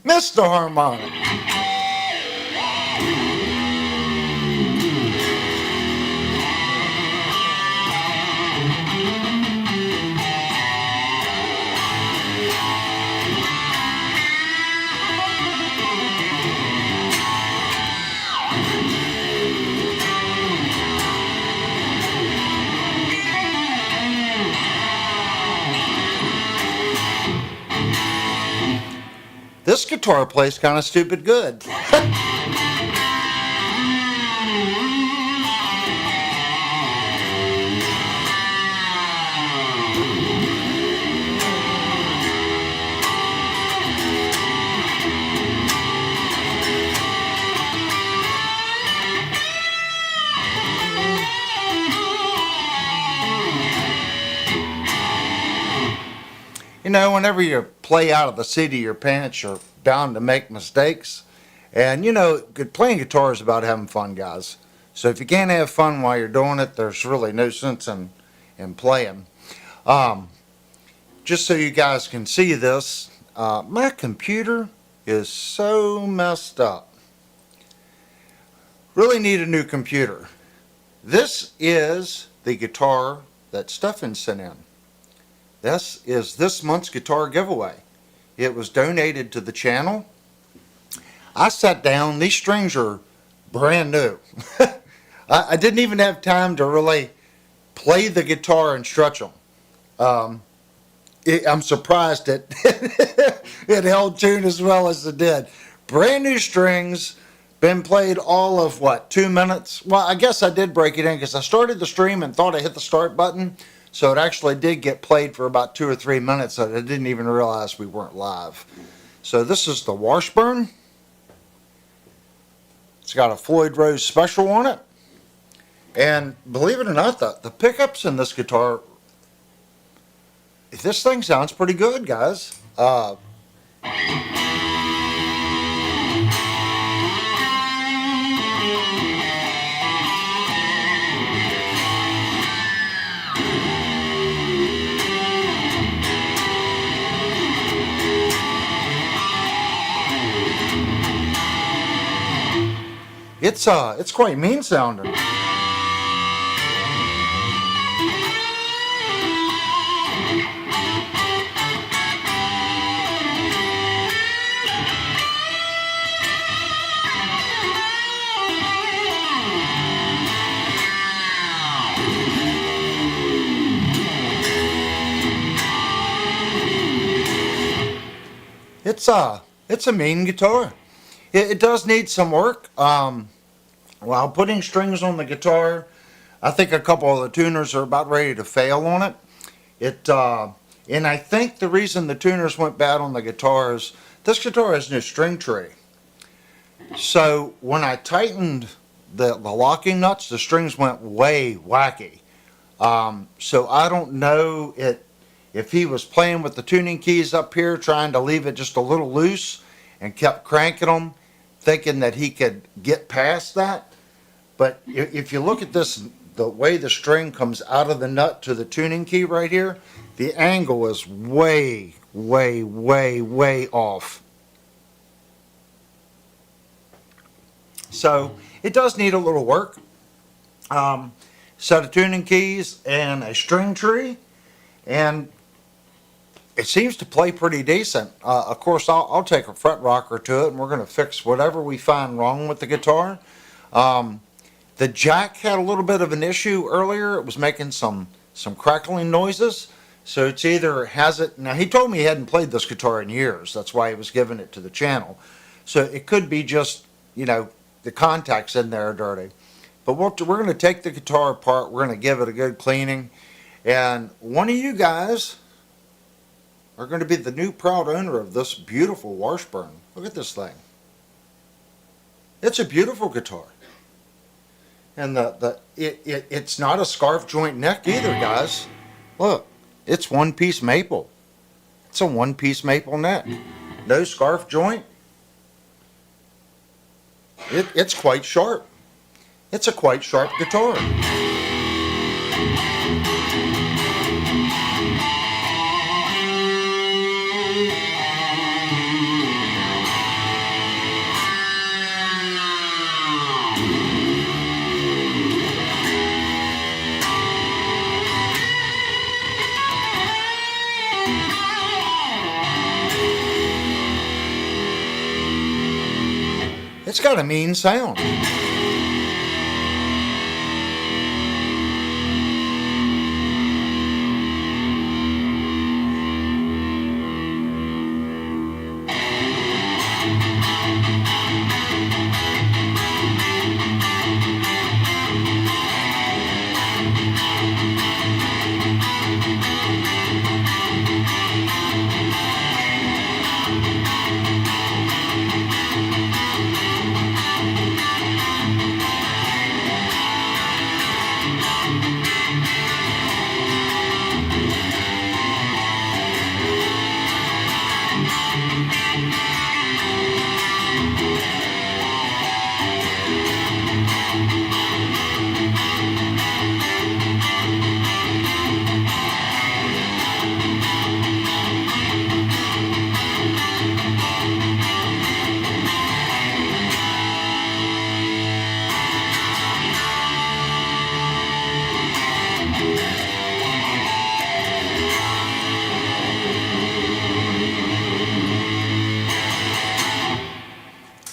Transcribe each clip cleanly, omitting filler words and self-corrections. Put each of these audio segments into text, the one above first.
Mr. Harmonic. This guitar plays kind of stupid good. You know, whenever you play out of the seat of your pants, you're bound to make mistakes. And, you know, playing guitar is about having fun, guys. So if you can't have fun while you're doing it, there's really no sense in playing. Just so you guys can see this, my computer is so messed up. Really need a new computer. This is the guitar that Stefan sent in. This is this month's guitar giveaway. It was donated to the channel. I sat down, these strings are brand new. I didn't even have time to really play the guitar and stretch them. I'm surprised that it held tune as well as it did. Brand new strings, been played all of what, 2 minutes? Well, I guess I did break it in because I started the stream and thought I hit the start button. So it actually did get played for about 2 or 3 minutes, so I didn't even realize we weren't live. So this is the Washburn. It's got a Floyd Rose special on it. And believe it or not, the pickups in this guitar, this thing sounds pretty good, guys. It's quite mean sounding. It's a mean guitar. It does need some work. While putting strings on the guitar, I think a couple of the tuners are about ready to fail on it. And I think the reason the tuners went bad on the guitar is this guitar has no string tree. So when I tightened the locking nuts, the strings went way wacky. So I don't know if he was playing with the tuning keys up here, trying to leave it just a little loose and kept cranking them, thinking that he could get past that. But if you look at this, the way the string comes out of the nut to the tuning key right here, the angle is way, way, way, way off. So it does need a little work. Set of tuning keys and a string tree, and it seems to play pretty decent. Of course, I'll take a fret rocker to it, and we're going to fix whatever we find wrong with the guitar. The jack had a little bit of an issue earlier. It was making some crackling noises. So it's either has it, now he told me he hadn't played this guitar in years. That's why he was giving it to the channel. So it could be just, you know, the contacts in there are dirty. But we're going to take the guitar apart. We're going to give it a good cleaning. And one of you guys are going to be the new proud owner of this beautiful Washburn. Look at this thing. It's a beautiful guitar. And it's not a scarf joint neck either, guys. Look, it's one-piece maple. It's a one-piece maple neck. No scarf joint. It's quite sharp. It's a quite sharp guitar. It's got a mean sound.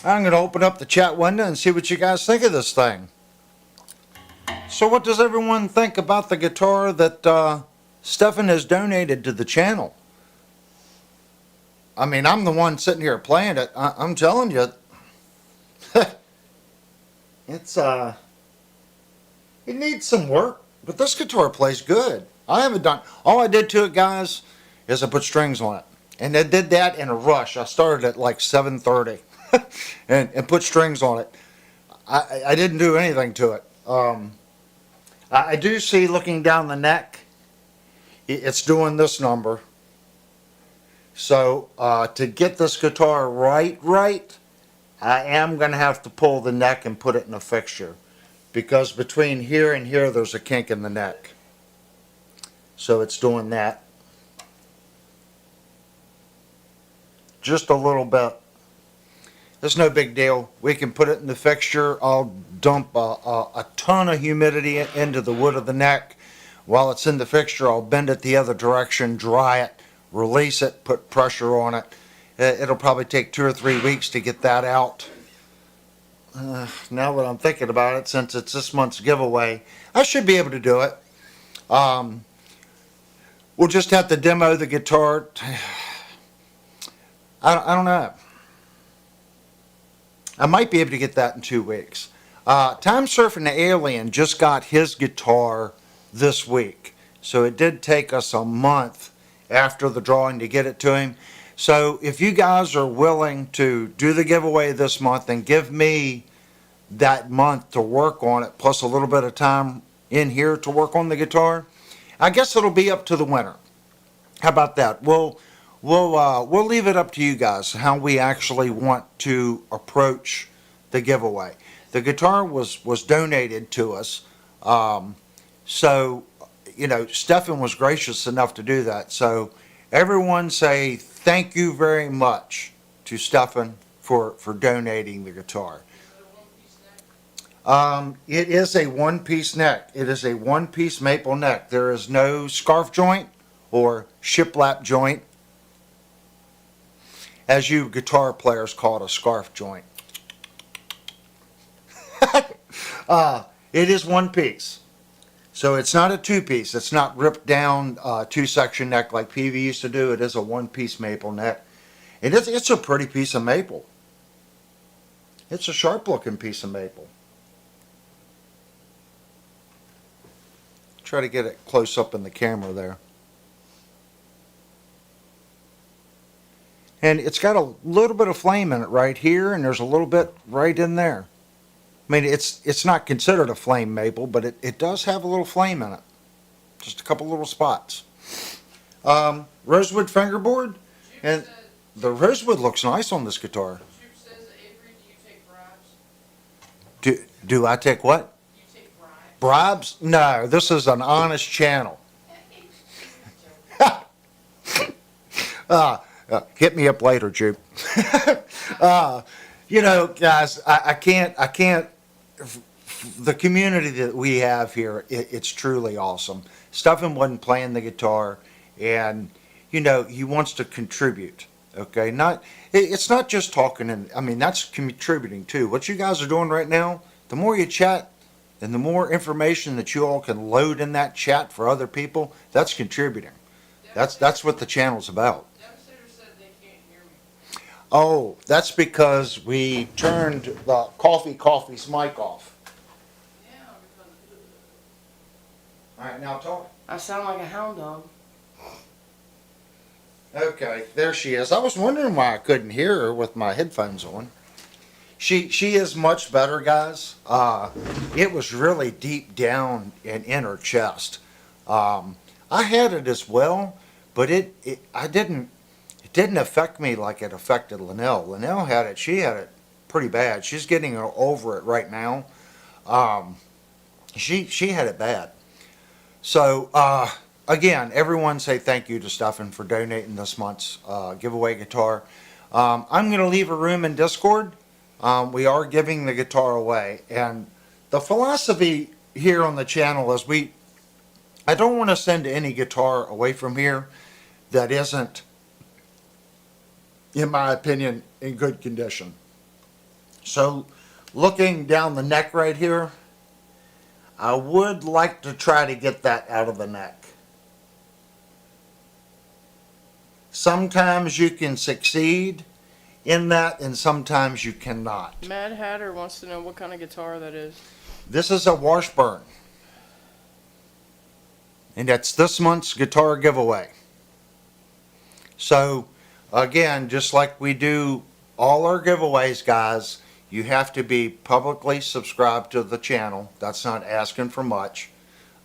I'm going to open up the chat window and see what you guys think of this thing. So what does everyone think about the guitar that Stefan has donated to the channel? I mean, I'm the one sitting here playing it. I'm telling you, it's it needs some work, but this guitar plays good. I haven't done, all I did to it, guys, is I put strings on it. And I did that in a rush. I started at like 7:30 and put strings on it. I didn't do anything to it. I do see, looking down the neck, it's doing this number. So to get this guitar right, I am going to have to pull the neck and put it in a fixture, because between here and here there's a kink in the neck. So it's doing that. Just a little bit. It's no big deal. We can put it in the fixture. I'll dump a ton of humidity into the wood of the neck. While it's in the fixture, I'll bend it the other direction, dry it, release it, put pressure on it. It'll probably take 2 or 3 weeks to get that out. Now that I'm thinking about it, since it's this month's giveaway, I should be able to do it. We'll just have to demo the guitar. I don't know. I might be able to get that in 2 weeks. Time Surfing the Alien just got his guitar this week. So it did take us a month after the drawing to get it to him. So if you guys are willing to do the giveaway this month and give me that month to work on it, plus a little bit of time in here to work on the guitar, I guess it'll be up to the winner. How about that? We'll leave it up to you guys how we actually want to approach the giveaway. The guitar was donated to us, so you know, Stefan was gracious enough to do that. So everyone say thank you very much to Stefan for donating the guitar. It is a one-piece neck. It is a one-piece maple neck. There is no scarf joint or shiplap joint, as you guitar players call it, a scarf joint. It is one piece. So it's not a two-piece. It's not ripped down two-section neck like PV used to do. It is a one-piece maple neck. It's a pretty piece of maple. It's a sharp-looking piece of maple. Try to get it close up in the camera there. And it's got a little bit of flame in it right here, and there's a little bit right in there. I mean, it's not considered a flame maple, but it does have a little flame in it. Just a couple little spots. Rosewood fingerboard, and the rosewood looks nice on this guitar. Do I take what? You take bribes? No, this is an honest channel. Hit me up later, Jupe. You know, guys, I can't. The community that we have here, it's truly awesome. Stefan wasn't playing the guitar, and you know, he wants to contribute. Okay, it's not just talking, and I mean that's contributing too. What you guys are doing right now, the more you chat and the more information that you all can load in that chat for other people, that's contributing. That's what the channel's about. Devastator said they can't hear me. Oh, that's because we turned the coffee's mic off. Yeah, because All right, now talk. I sound like a hound dog. Okay, there she is. I was wondering why I couldn't hear her with my headphones on. She is much better, guys. It was really deep down and in her chest. I had it as well, but it didn't affect me like it affected Linnell. Linnell had it. She had it pretty bad. She's getting over it right now. She had it bad. So again, everyone say thank you to Stefan for donating this month's giveaway guitar. I'm going to leave a room in Discord. We are giving the guitar away, and the philosophy here on the channel is I don't want to send any guitar away from here that isn't, in my opinion, in good condition. So looking down the neck right here, I would like to try to get that out of the neck. Sometimes you can succeed in that, and sometimes you cannot. Mad Hatter wants to know what kind of guitar that is. This is a Washburn, and that's this month's guitar giveaway. So again, just like we do all our giveaways, guys, you have to be publicly subscribed to the channel. That's not asking for much.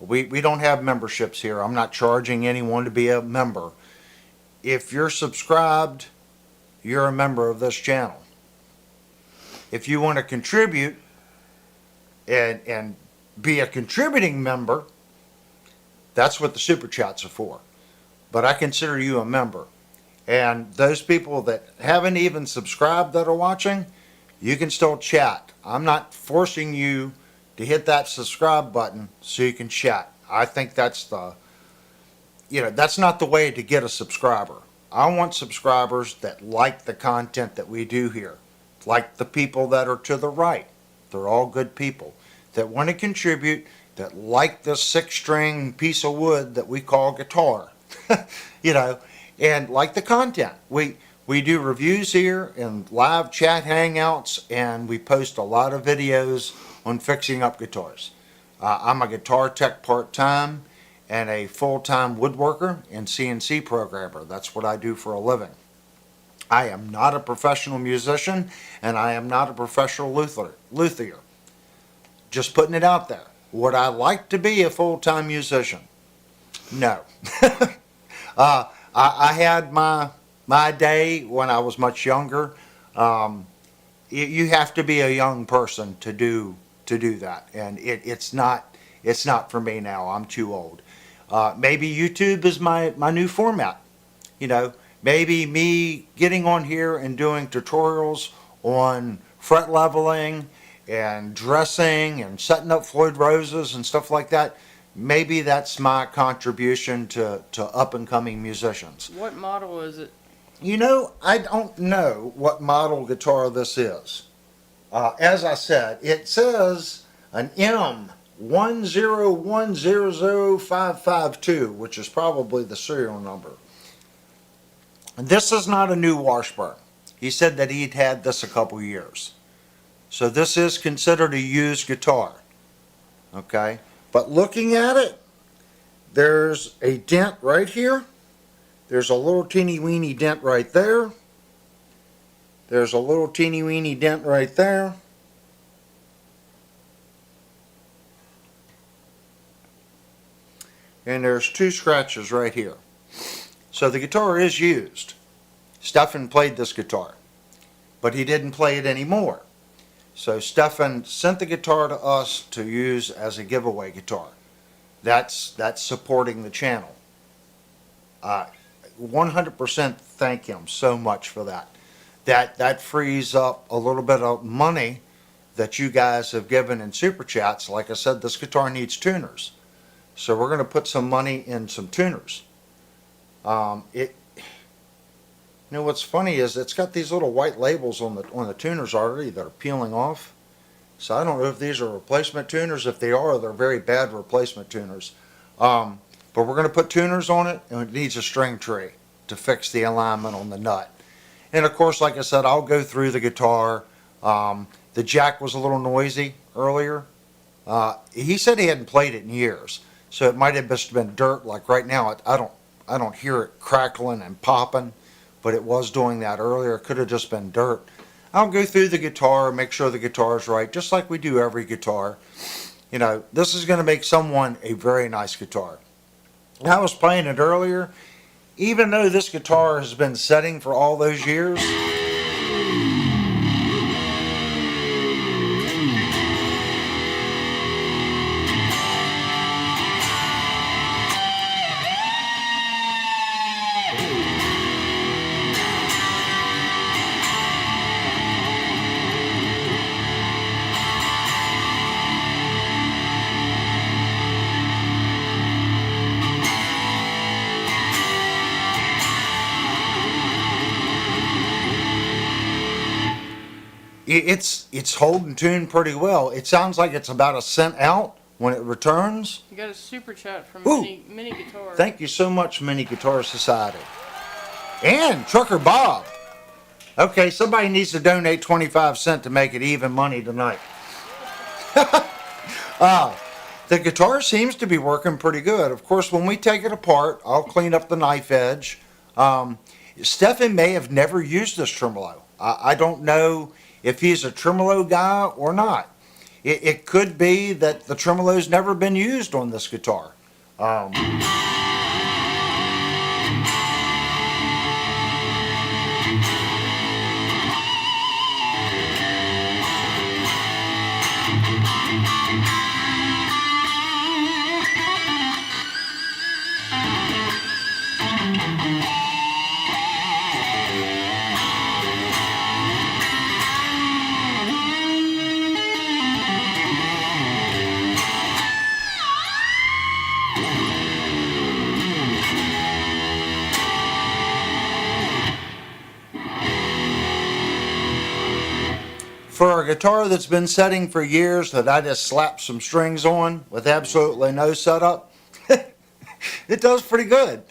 We don't have memberships here. I'm not charging anyone to be a member. If you're subscribed, you're a member of this channel. If you want to contribute and be a contributing member, that's what the super chats are for. But I consider you a member. And those people that haven't even subscribed that are watching, you can still chat. I'm not forcing you to hit that subscribe button so you can chat. I think that's that's not the way to get a subscriber. I want subscribers that like the content that we do here, like the people that are to the right. They're all good people that want to contribute, that like this 6-string piece of wood that we call guitar, and like the content. We do reviews here and live chat hangouts, and we post a lot of videos on fixing up guitars. I'm a guitar tech part-time and a full-time woodworker and CNC programmer. That's what I do for a living. I am not a professional musician, and I am not a professional luthier. Just putting it out there. Would I like to be a full-time musician? No. I had my day when I was much younger. You have to be a young person to do that, and it's not for me now. I'm too old. Maybe YouTube is my new format. Maybe me getting on here and doing tutorials on fret leveling and dressing and setting up Floyd Roses and stuff like that. Maybe that's my contribution to up and coming musicians. What model is it? I don't know what model guitar this is. As I said, it says an M1010552, which is probably the serial number. And this is not a new Washburn. He said that he'd had this a couple years. So this is considered a used guitar. Okay? But looking at it, there's a dent right here. There's a little teeny weeny dent right there. There's a little teeny weeny dent right there. And there's 2 scratches right here. So the guitar is used. Stefan played this guitar, but he didn't play it anymore. So Stefan sent the guitar to us to use as a giveaway guitar. That's supporting the channel. 100% thank him so much for that. That frees up a little bit of money that you guys have given in super chats. Like I said, this guitar needs tuners. So we're going to put some money in some tuners. You know what's funny is it's got these little white labels on the tuners already that are peeling off. So I don't know if these are replacement tuners. If they are, they're very bad replacement tuners. But we're going to put tuners on it, and it needs a string tree to fix the alignment on the nut. And of course, like I said, I'll go through the guitar. The jack was a little noisy earlier. He said he hadn't played it in years, so it might have just been dirt. Like right now, I don't hear it crackling and popping, but it was doing that earlier. It could have just been dirt. I'll go through the guitar, make sure the guitar is right, just like we do every guitar. You know, this is going to make someone a very nice guitar. I was playing it earlier. Even though this guitar has been setting for all those years, it's holding tune pretty well. It sounds like it's about a cent out when it returns. You got a super chat from Ooh. Mini Guitar. Thank you so much, Mini Guitar Society. And Trucker Bob. Okay, somebody needs to donate 25 cents to make it even money tonight. The guitar seems to be working pretty good. Of course, when we take it apart, I'll clean up the knife edge. Stephen may have never used this tremolo. I don't know if he's a tremolo guy or not. It could be that the tremolo's never been used on this guitar. For a guitar that's been setting for years that I just slapped some strings on with absolutely no setup, it does pretty good.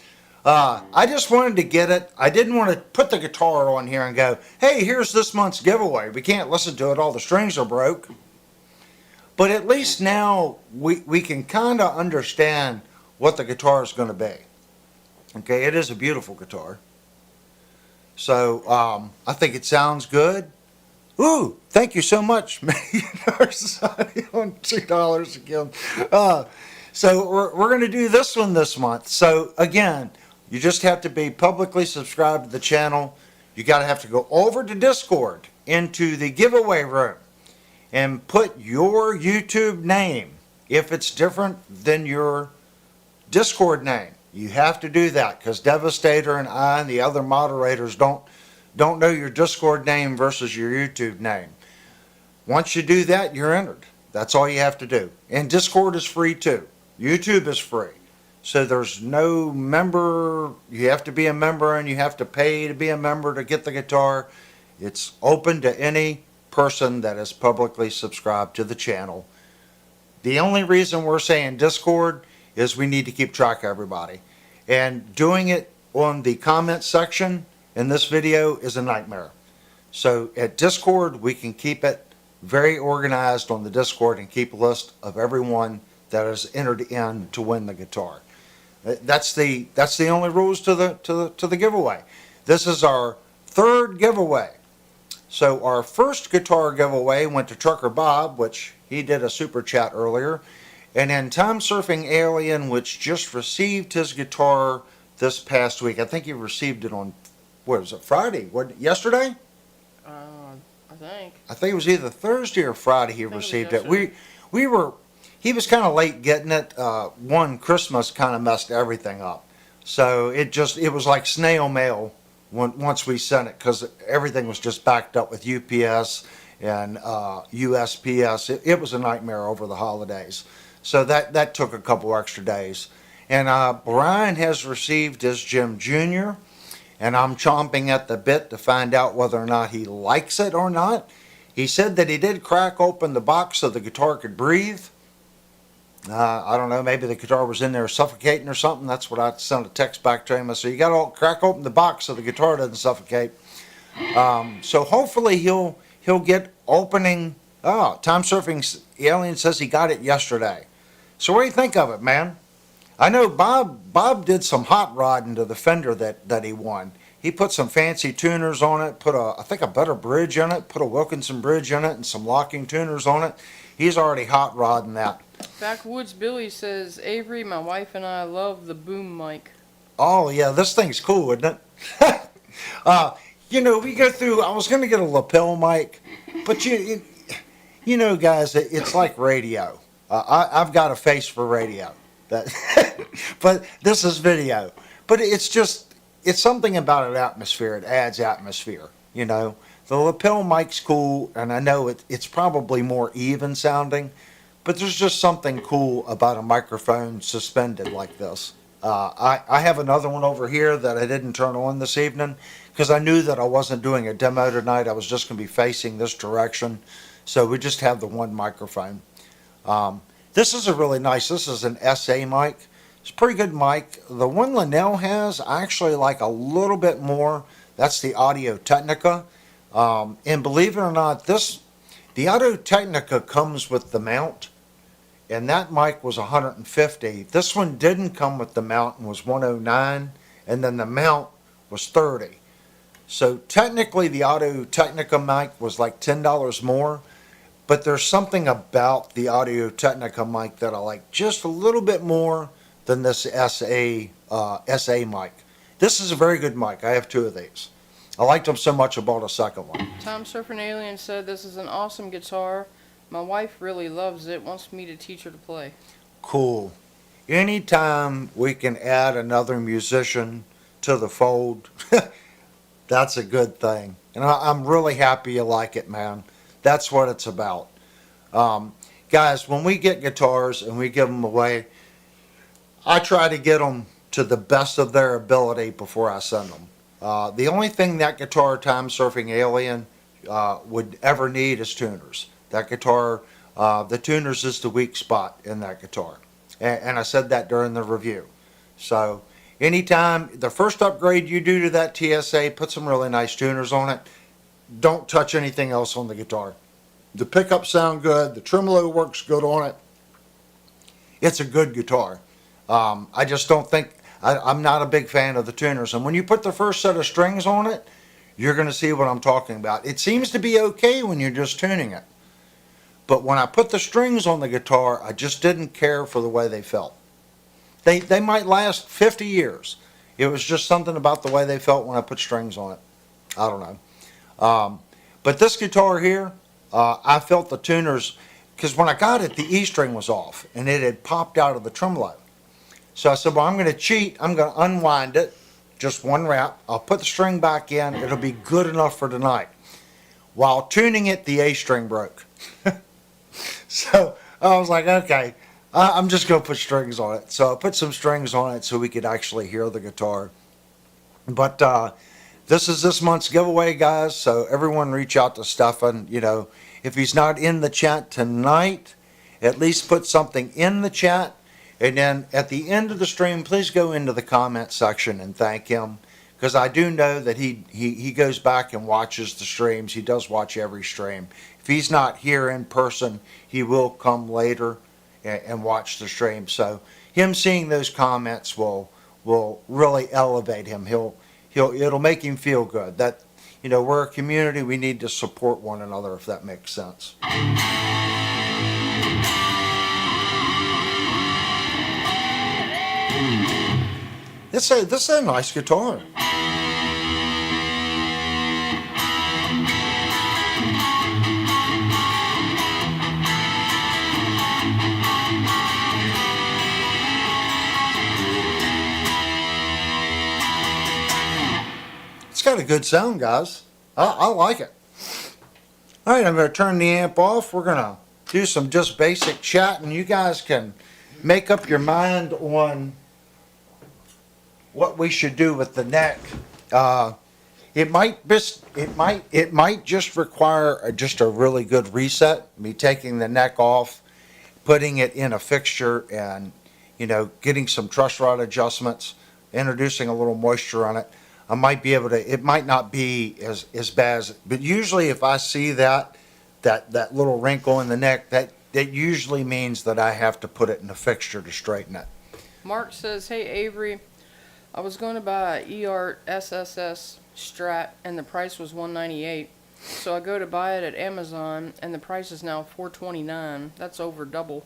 I just wanted to get it. I didn't want to put the guitar on here and go, hey, here's this month's giveaway. We can't listen to it. All the strings are broke. But at least now we can kind of understand what the guitar is going to be. Okay, it is a beautiful guitar. So I think it sounds good. Ooh, thank you so much, Millionaire Society, on $2 again. So we're going to do this one this month. So again, you just have to be publicly subscribed to the channel. You got to have to go over to Discord into the giveaway room and put your YouTube name if it's different than your Discord name. You have to do that because Devastator and I and the other moderators don't know your Discord name versus your YouTube name. Once you do that, you're entered. That's all you have to do. And Discord is free too. YouTube is free. So there's no member. You have to be a member and you have to pay to be a member to get the guitar. It's open to any person that is publicly subscribed to the channel. The only reason we're saying Discord is we need to keep track of everybody. And doing it on the comment section in this video is a nightmare. So at Discord, we can keep it very organized on the Discord and keep a list of everyone that is entered in to win the guitar. That's the only rules to the giveaway. This is our third giveaway. So our first guitar giveaway went to Trucker Bob, which he did a super chat earlier. And then Time Surfing Alien, which just received his guitar this past week. I think he received it on, what was it, Friday? What, yesterday? I think it was either Thursday or Friday he received it. He was kind of late getting it. One, Christmas kind of messed everything up. So it was like snail mail once we sent it because everything was just backed up with UPS and USPS. It was a nightmare over the holidays. So that took a couple extra days. And Brian has received his Jim Jr., and I'm chomping at the bit to find out whether or not he likes it or not. He said that he did crack open the box so the guitar could breathe. I don't know, maybe the guitar was in there suffocating or something. That's what I sent a text back to him. I said, you got to crack open the box so the guitar doesn't suffocate. So hopefully he'll get opening. Oh, Time Surfing Alien says he got it yesterday. So what do you think of it, man? I know Bob did some hot rodding to the Fender that he won. He put some fancy tuners on it, put I think a better bridge in it, put a Wilkinson bridge in it, and some locking tuners on it. He's already hot rodding that. Backwoods Billy says, Avery, my wife and I love the boom mic. Oh yeah, this thing's cool, isn't it? We go through. I was going to get a lapel mic, but you know, guys, it's like radio. I've got a face for radio, but this is video. But it's something about an atmosphere. It adds atmosphere. You know, the lapel mic's cool, and I know it's probably more even sounding. But there's just something cool about a microphone suspended like this. I have another one over here that I didn't turn on this evening because I knew that I wasn't doing a demo tonight. I was just going to be facing this direction. So we just have the one microphone. This is this is an SA mic. It's a pretty good mic. The one Linnell has, I actually like a little bit more. That's the Audio Technica. And believe it or not, the Audio Technica comes with the mount. And that mic was 150. This one didn't come with the mount and was 109, and then the mount was 30. So technically the Audio Technica mic was like $10 more, but there's something about the Audio Technica mic that I like just a little bit more than this SA mic. This is a very good mic. I have two of these. I liked them so much I bought a second one. Tom Surfing Alien said, this is an awesome guitar. My wife really loves it, wants me to teach her to play. Cool. Anytime we can add another musician to the fold, that's a good thing. And I'm really happy you like it, man. That's what it's about. Guys, when we get guitars and we give them away, I try to get them to the best of their ability before I send them. The only thing that guitar, Time Surfing Alien, would ever need is tuners. That guitar, the tuners is the weak spot in that guitar. And I said that during the review. So anytime, the first upgrade you do to that TSA, put some really nice tuners on it. Don't touch anything else on the guitar. The pickups sound good. The tremolo works good on it. It's a good guitar. I just don't think, I'm not a big fan of the tuners. And when you put the first set of strings on it, you're going to see what I'm talking about. It seems to be okay when you're just tuning it. But when I put the strings on the guitar, I just didn't care for the way they felt. They might last 50 years. It was just something about the way they felt when I put strings on it. I don't know. But this guitar here, I felt the tuners, because when I got it, the E string was off, and it had popped out of the tremolo. So I said, well, I'm going to cheat. I'm going to unwind it, just one wrap. I'll put the string back in. It'll be good enough for tonight. While tuning it, the A string broke. So I was like, okay, I'm just going to put strings on it. So I put some strings on it so we could actually hear the guitar. But this is this month's giveaway, guys. So everyone reach out to Stefan. You know, if he's not in the chat tonight, at least put something in the chat. And then at the end of the stream, please go into the comment section and thank him. Because I do know that he goes back and watches the streams. He does watch every stream. If he's not here in person, he will come later and watch the stream. So him seeing those comments will really elevate him. It'll make him feel good. That, you know, we're a community. We need to support one another, if that makes sense. This is a nice guitar. It's got a good sound, guys. I like it. All right, I'm going to turn the amp off. We're going to do some just basic chat, and you guys can make up your mind on what we should do with the neck It might just require just a really good reset. Me taking the neck off, putting it in a fixture, and getting some truss rod adjustments, introducing a little moisture on it. I might be able to. It might not be as bad, but usually if I see that little wrinkle in the neck, that usually means that I have to put it in a fixture to straighten it. Mark says, "Hey Avery, I was going to buy a eArt SSS Strat and the price was $198. So I go to buy it at Amazon and the price is now $429. That's over double."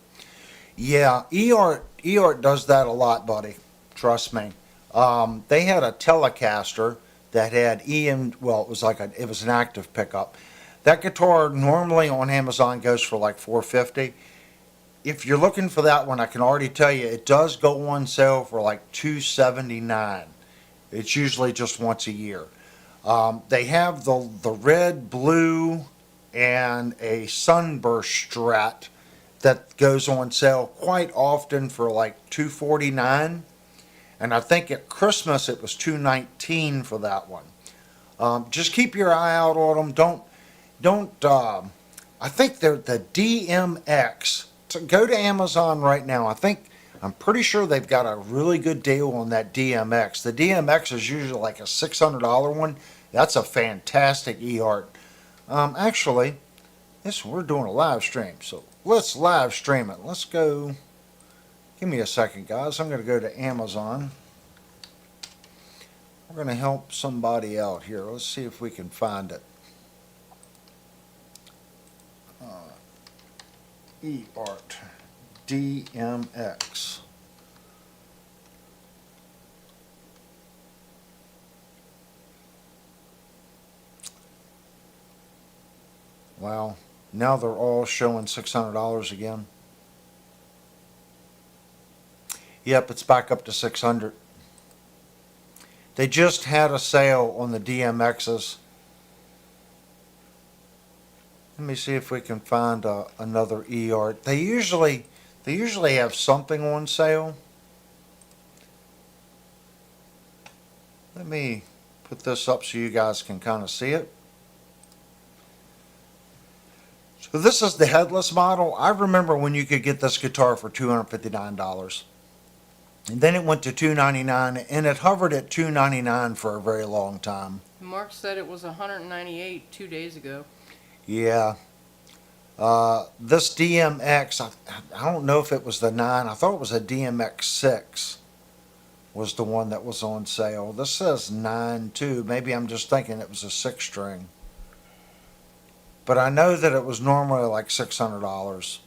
Yeah, eArt does that a lot, buddy. Trust me. They had a Telecaster that had well, it was an active pickup. That guitar normally on Amazon goes for like $450. If you're looking for that one, I can already tell you it does go on sale for like $279. It's usually just once a year. They have the red, blue, and a sunburst Strat that goes on sale quite often for like $249. And I think at Christmas it was $219 for that one. Just keep your eye out on them. Don't. I think they're the DMX. So go to Amazon right now. I'm pretty sure they've got a really good deal on that DMX. The DMX is usually like a $600 one. That's a fantastic eArt. Actually, we're doing a live stream, so let's live stream it. Let's go. Give me a second, guys. I'm going to go to Amazon. We're going to help somebody out here. Let's see if we can find it. eArt DMX. Wow, now they're all showing $600 again. Yep, it's back up to $600. They just had a sale on the DMXs. Let me see if we can find another eArt. They usually have something on sale. Let me put this up so you guys can kind of see it. So this is the headless model. I remember when you could get this guitar for $259. And then it went to $299, and it hovered at $299 for a very long time. Mark said it was $198 2 days ago. Yeah. This DMX, I don't know if it was the 9. I thought it was a DMX 6 was the one that was on sale. This says 9 too. Maybe I'm just thinking it was a 6-string. But I know that it was normally like $600.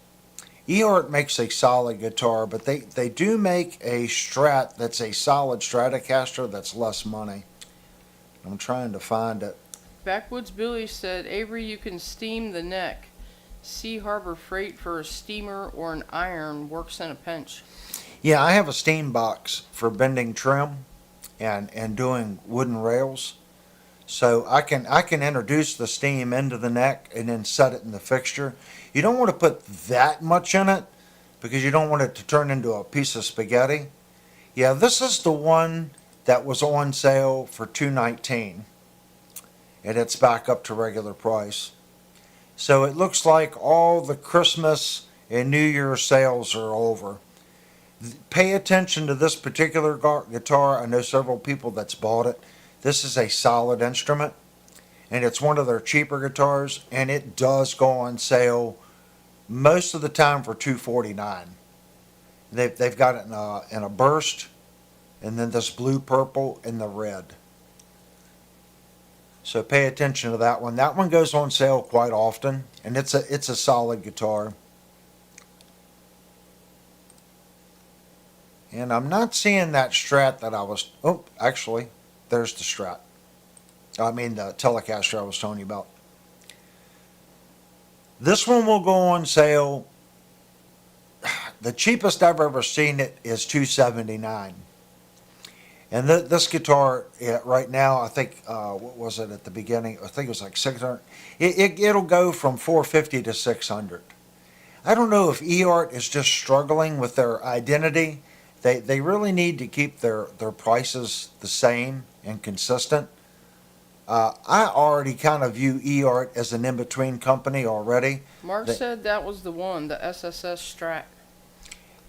eArt makes a solid guitar, but they do make a Strat that's a solid Stratocaster that's less money. I'm trying to find it. Backwoods Billy said, "Avery, you can steam the neck. Sea Harbor Freight for a steamer or an iron works in a pinch." Yeah, I have a steam box for bending trim and doing wooden rails. So I can introduce the steam into the neck and then set it in the fixture. You don't want to put that much in it because you don't want it to turn into a piece of spaghetti. Yeah, this is the one that was on sale for $219, and it's back up to regular price. So it looks like all the Christmas and New Year sales are over. Pay attention to this particular guitar. I know several people that's bought it. This is a solid instrument, and it's one of their cheaper guitars, and it does go on sale most of the time for $249. They've got it in a burst, and then this blue, purple, and the red. So pay attention to that one. That one goes on sale quite often, and it's a solid guitar. And I'm not seeing that Strat that I was. Oh, actually, there's the Strat. I mean the Telecaster I was telling you about. This one will go on sale. The cheapest I've ever seen it is $279. And this guitar right now, I think, what was it at the beginning? I think it was like $600. It'll go from $450 to $600. I don't know if eArt is just struggling with their identity. They really need to keep their prices the same and consistent. I already kind of view eArt as an in-between company already. Mark They, said that was the one, the SSS Strat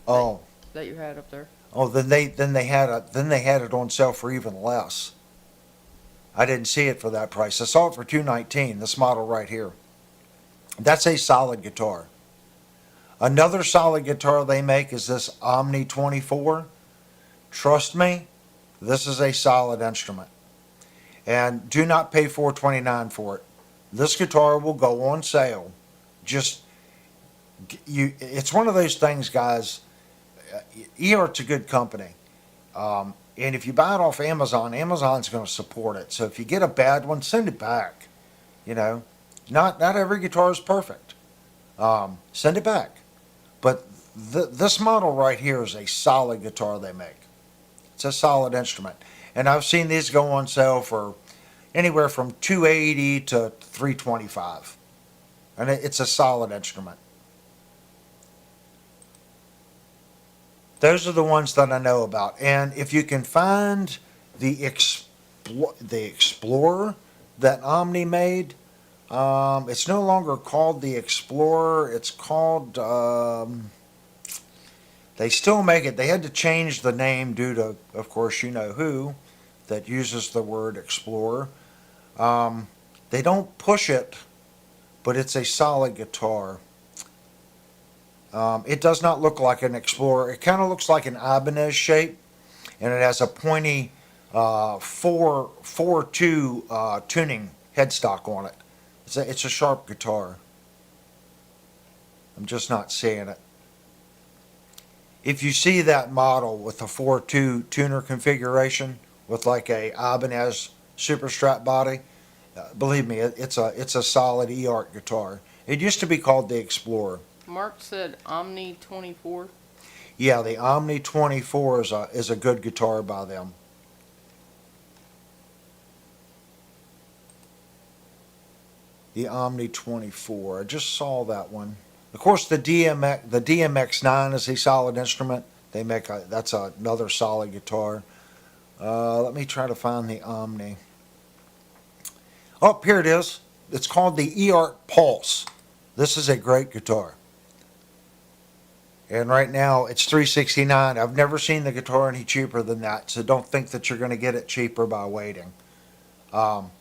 oh, that you had up there. oh, then they had it on sale for even less. I didn't see it for that price. I saw it for $219. This model right here. That's a solid guitar. Another solid guitar they make is this Omni 24. Trust me, this is a solid instrument. And do not pay $429 for it. This guitar will go on sale. Just it's one of those things, guys. eArt's a good company. And if you buy it off Amazon, Amazon's going to support it. So if you get a bad one, send it back. You know, not every guitar is perfect. Send it back. But this model right here is a solid guitar they make. It's a solid instrument. And I've seen these go on sale for anywhere from $280 to $325. And it's a solid instrument. Those are the ones that I know about. And if you can find the Explorer that Omni made, it's no longer called the Explorer. It's called, they still make it. They had to change the name due to, of course, you know who, that uses the word Explorer. They don't push it, but it's a solid guitar. It does not look like an Explorer. It kind of looks like an Ibanez shape, and it has a pointy 4-2 tuning headstock on it. It's a sharp guitar. I'm just not seeing it. If you see that model with the 4-2 tuner configuration with like a Ibanez Super Strat body, believe me, it's a solid eArt guitar. It used to be called the Explorer. Mark said Omni 24. Yeah, the Omni 24 is a good guitar by them. The Omni 24. I just saw that one. Of course, the DMX9 is a solid instrument. That's another solid guitar. Let me try to find the Omni. Oh, here it is. It's called the eArt Pulse. This is a great guitar. And right now it's $369. I've never seen the guitar any cheaper than that, so don't think that you're going to get it cheaper by waiting.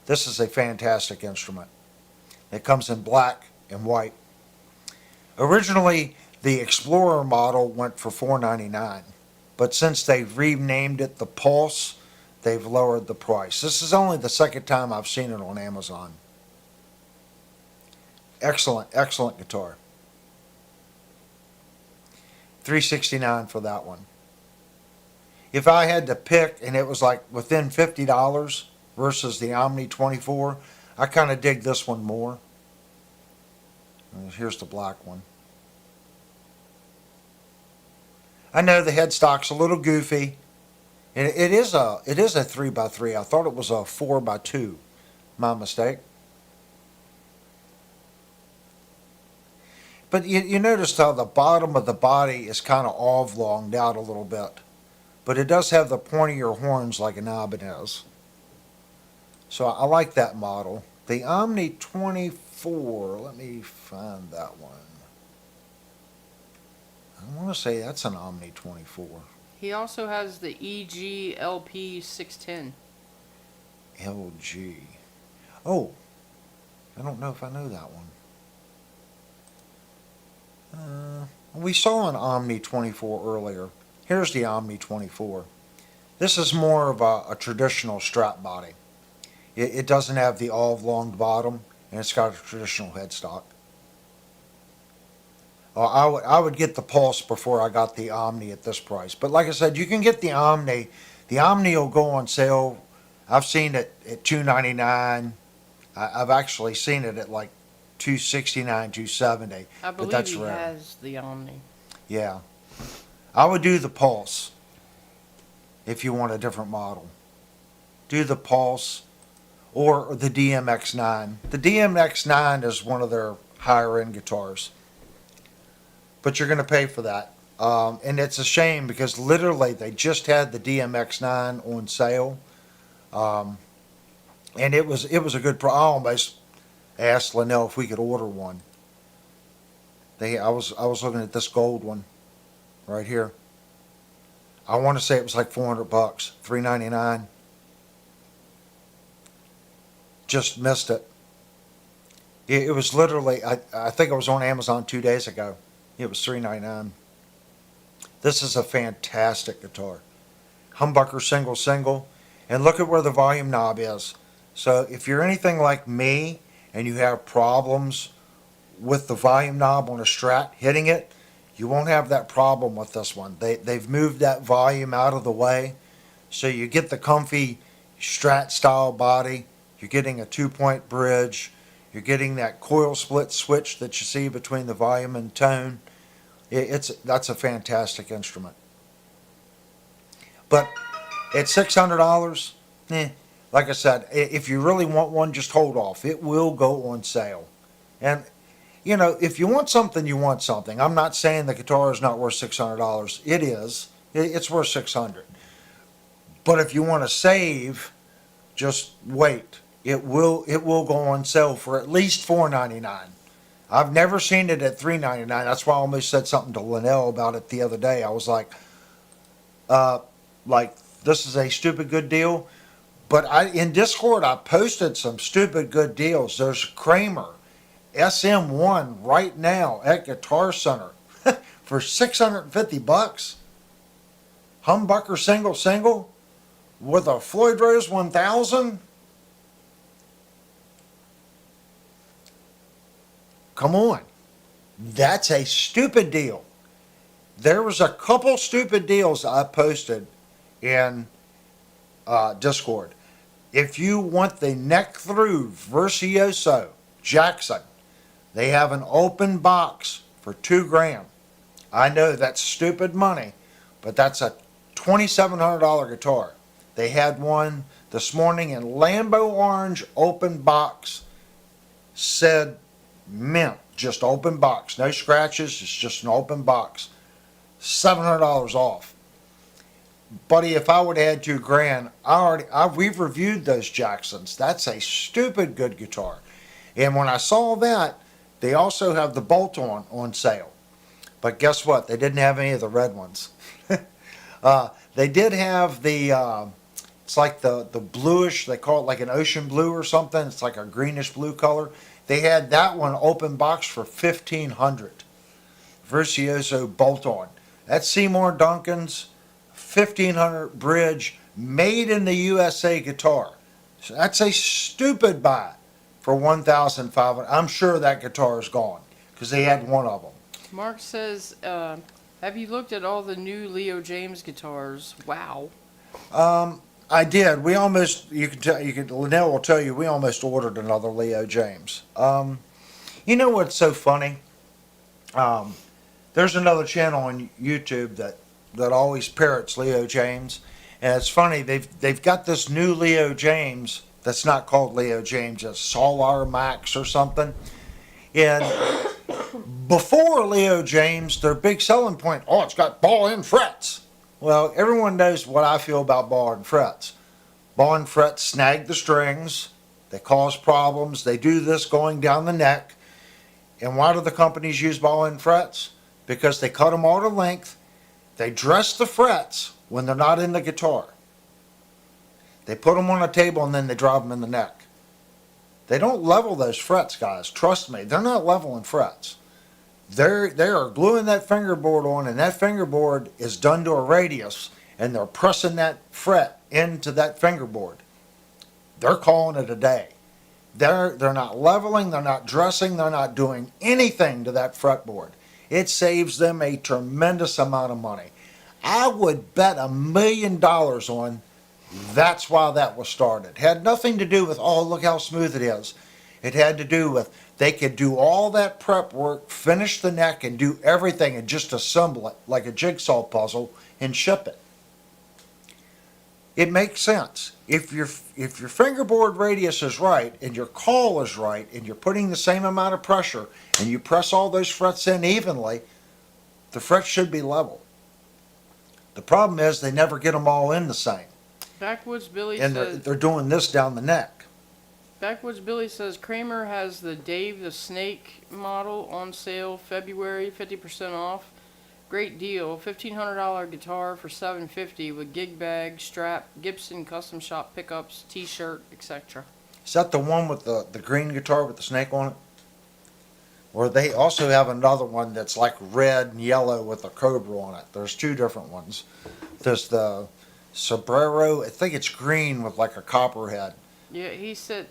This is a fantastic instrument. It comes in black and white. Originally, the Explorer model went for $499, but since they've renamed it the Pulse, they've lowered the price. This is only the second time I've seen it on Amazon. Excellent, excellent guitar. $369 for that one. If I had to pick and it was like within $50 versus the Omni 24, I kind of dig this one more. And here's the black one. I know the headstock's a little goofy. It is a 3x3. I thought it was a 4x2. My mistake. But you notice how the bottom of the body is kind of oblonged out a little bit. But it does have the pointier horns like an Ibanez. So I like that model. The Omni 24, let me find that one. I want to say that's an Omni 24. He also has the EG LP 610. LG. Oh, I don't know if I know that one. We saw an Omni 24 earlier. Here's the Omni 24. This is more of a traditional Strat body. It doesn't have the oblong bottom, and it's got a traditional headstock. I would get the Pulse before I got the Omni at this price. But like I said, you can get the Omni. The Omni will go on sale. I've seen it at $299. I've actually seen it at like $269, $270. I believe that's he rare. has the Omni. Yeah. I would do the Pulse if you want a different model. Do the Pulse or the DMX9. The DMX9 is one of their higher end guitars. But you're going to pay for that. And it's a shame because literally they just had the DMX9 on sale. And it was a good I almost asked Linnell if we could order one. I was looking at this gold one right here. I want to say it was like $400, $399. Just missed it. It was literally, I think it was on Amazon 2 days ago. It was $399. This is a fantastic guitar. Humbucker single, and look at where the volume knob is. So if you're anything like me and you have problems with the volume knob on a Strat hitting it, you won't have that problem with this one. They've moved that volume out of the way, so you get the comfy Strat style body. You're getting a 2-point bridge. You're getting that coil split switch that you see between the volume and tone. That's a fantastic instrument. But at $600, like I said, if you really want one, just hold off. It will go on sale. And, you know, if you want something, you want something. I'm not saying the guitar is not worth $600. It is. It's worth $600. But if you want to save, just wait. It will go on sale for at least $499. I've never seen it at $399. That's why I almost said something to Linnell about it the other day. I was like, this is a stupid good deal. But in Discord, I posted some stupid good deals. There's Kramer SM1 right now at Guitar Center for $650. Humbucker single with a Floyd Rose 1000. Come on. That's a stupid deal. There was a couple stupid deals I posted in Discord. If you want the neck through Virtuoso Jackson, they have an open box for $2,000. I know that's stupid money, but that's a $2,700 guitar. They had one this morning in Lambo Orange open box, said mint, just open box, no scratches, it's just an open box, $700 off. Buddy, if I would have had $2,000, we've reviewed those Jacksons. That's a stupid good guitar. And when I saw that, they also have the bolt-on on sale. But guess what? They didn't have any of the red ones. They did have the, it's like the bluish, they call it like an ocean blue or something. It's like a greenish blue color. They had that one open box for $1,500. Virtuoso bolt-on. That's Seymour Duncan's $1,500 bridge, made in the USA guitar. So that's a stupid buy for $1,500. I'm sure that guitar is gone because they had one of them. Mark says, have you looked at all the new Leo James guitars? Wow. I did. We almost, Linnell will tell you, we almost ordered another Leo James. You know what's so funny? There's another channel on YouTube that always parrots Leo James. And it's funny, they've got this new Leo James that's not called Leo James, it's Solar Max or something. And before Leo James, their big selling point, it's got ball-end frets. Well, everyone knows what I feel about ball-end frets. Ball-end frets snag the strings, they cause problems, they do this going down the neck. And why do the companies use ball-end frets? Because they cut them all to length, they dress the frets when they're not in the guitar. They put them on a table and then they drive them in the neck. They don't level those frets, guys. Trust me, they're not leveling frets. They are gluing that fingerboard on, and that fingerboard is done to a radius, and they're pressing that fret into that fingerboard. They're calling it a day. They're not leveling, they're not dressing, they're not doing anything to that fretboard. It saves them a tremendous amount of money. I would bet $1 million on that's why that was started. It had nothing to do with, look how smooth it is. It had to do with they could do all that prep work, finish the neck, and do everything and just assemble it like a jigsaw puzzle and ship it. It makes sense. If your fingerboard radius is right and your call is right and you're putting the same amount of pressure and you press all those frets in evenly, The frets should be level. The problem is they never get them all in the same. Backwoods Billy And says. they're doing this down the neck. Backwoods Billy says Kramer has the Dave the Snake model on sale February, 50% off. Great deal, $1,500 guitar for $750 with gig bag, strap, Gibson custom shop pickups, T-shirt, etc. Is that the one with the green guitar with the snake on it? Or they also have another one that's like red and yellow with a cobra on it. There's two different ones. There's the Sombrero, I think it's green with like a copper head. Yeah, he said.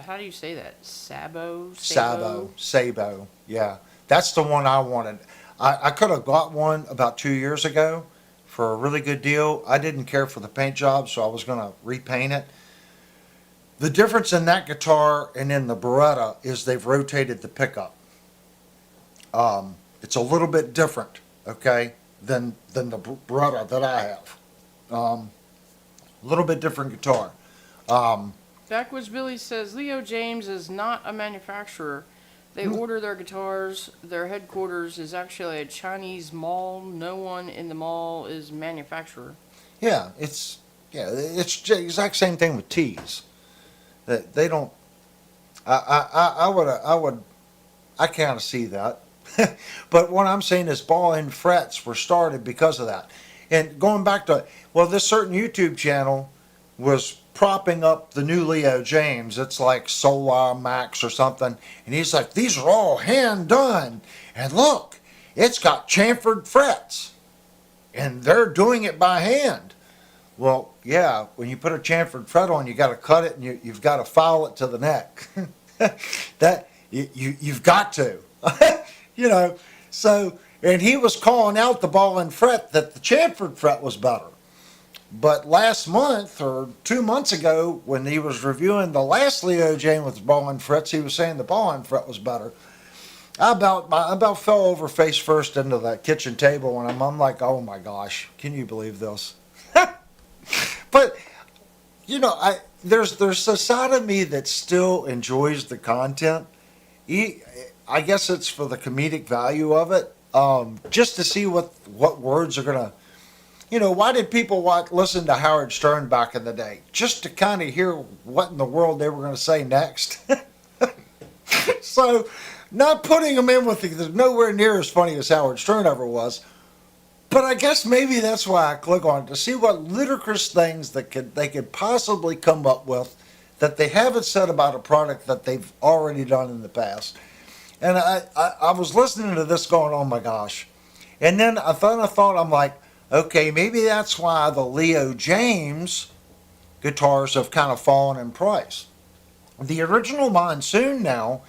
How do you say that? Sabo. Sabo, yeah. That's the one I wanted. I could have got one about 2 years ago for a really good deal. I didn't care for the paint job, so I was going to repaint it. The difference in that guitar and in the Beretta is they've rotated the pickup. It's a little bit different, okay, than the Beretta that I have. A little bit different guitar. Backwoods Billy says Leo James is not a manufacturer. They order their guitars. Their headquarters is actually a Chinese mall. No one in the mall is manufacturer. Yeah, it's the exact same thing with tees. They don't. I kind of see that. But what I'm saying is ball and frets were started because of that. And going back to, well, this certain YouTube channel was propping up the new Leo James. It's like Solar Max or something. And he's like, these are all hand done. And look, it's got chamfered frets. And they're doing it by hand. Well, yeah, when you put a chamfered fret on, you got to cut it and you've got to file it to the neck. You've got to. You know, so, and he was calling out the ball and fret that the chamfered fret was better. But last month or 2 months ago, when he was reviewing the last Leo James with ball and frets, he was saying the ball and fret was better. I about fell over face first into that kitchen table, and I'm like, oh my gosh, can you believe this? But you know, there's a side of me that still enjoys the content. I guess it's for the comedic value of it, just to see what words are gonna. You know, why did people listen to Howard Stern back in the day? Just to kind of hear what in the world they were going to say next. So, not putting them in with they're nowhere near as funny as Howard Stern ever was. But I guess maybe that's why I click on it, to see what ludicrous things they could possibly come up with that they haven't said about a product that they've already done in the past. And I was listening to this going, oh my gosh. And then I thought, I'm like, okay, maybe that's why the Leo James guitars have kind of fallen in price. The original Monsoon now,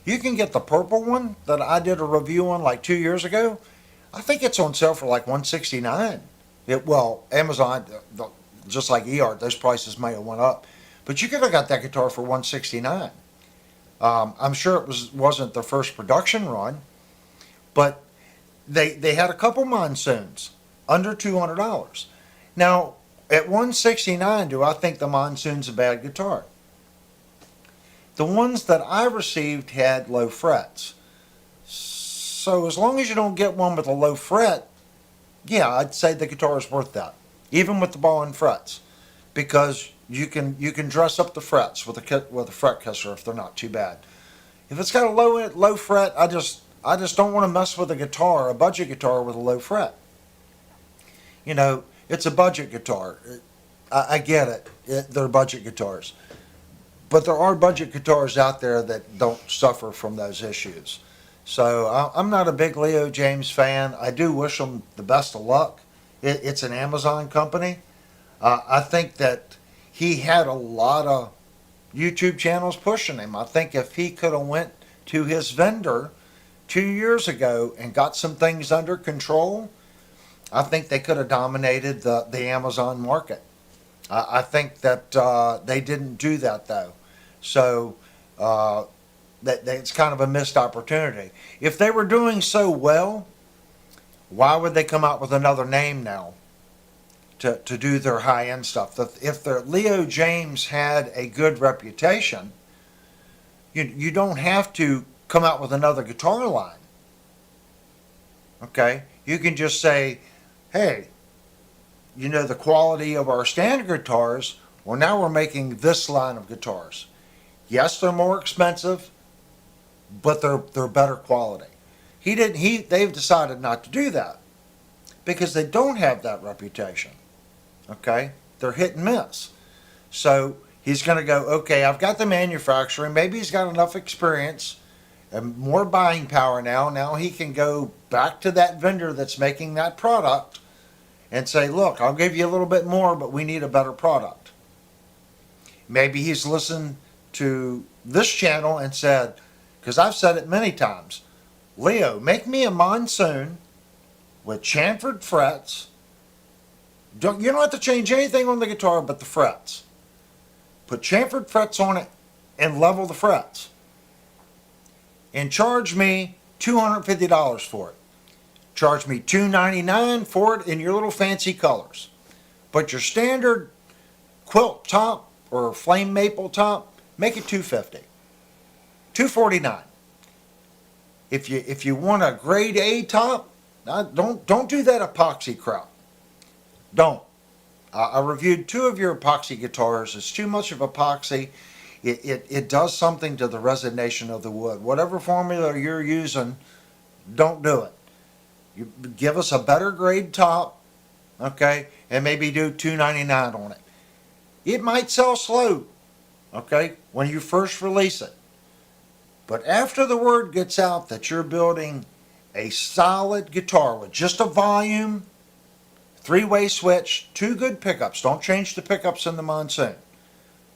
you can get the purple one that I did a review on like 2 years ago. I think it's on sale for like $169. Well, Amazon, just like eArt, those prices may have went up. But you could have got that guitar for $169. I'm sure it wasn't their first production run, but they had a couple Monsoons under $200. Now, at $169, do I think the Monsoon's a bad guitar? The ones that I received had low frets. So as long as you don't get one with a low fret, yeah, I'd say the guitar is worth that, even with the ball and frets, because you can dress up the frets with a fret kisser if they're not too bad. If it's got a low fret, I just don't want to mess with a budget guitar with a low fret. You know, it's a budget guitar. I get it. They're budget guitars. But there are budget guitars out there that don't suffer from those issues. So I'm not a big Leo James fan. I do wish him the best of luck. It's an Amazon company. I think that he had a lot of YouTube channels pushing him. I think if he could have went to his vendor 2 years ago and got some things under control, I think they could have dominated the Amazon market. I think that they didn't do that though. So it's kind of a missed opportunity. If they were doing so well, why would they come out with another name now to do their high-end stuff? If the Leo James had a good reputation, you don't have to come out with another guitar line. Okay? You can just say, hey, you know the quality of our standard guitars, well now we're making this line of guitars. Yes, they're more expensive, but they're better quality. They've decided not to do that because they don't have that reputation. Okay? They're hit and miss. So he's going to go, okay, I've got the manufacturing, maybe he's got enough experience and more buying power now. Now he can go back to that vendor that's making that product and say, look, I'll give you a little bit more, but we need a better product. Maybe he's listened to this channel and said, because I've said it many times, Leo, make me a Monsoon with chamfered frets. You don't have to change anything on the guitar but the frets. Put chamfered frets on it and level the frets. And charge me $250 for it. Charge me $299 for it in your little fancy colors. But your standard quilt top or flame maple top, make it $250. $249. If you want a grade A top, don't do that epoxy crap. Don't. I reviewed 2 of your epoxy guitars. It's too much of epoxy. It does something to the resonation of the wood. Whatever formula you're using, don't do it. You give us a better grade top, okay, and maybe do $299 on it. It might sell slow, okay, when you first release it. But after the word gets out that you're building a solid guitar with just a volume, 3-way switch, 2 good pickups. Don't change the pickups in the Monsoon.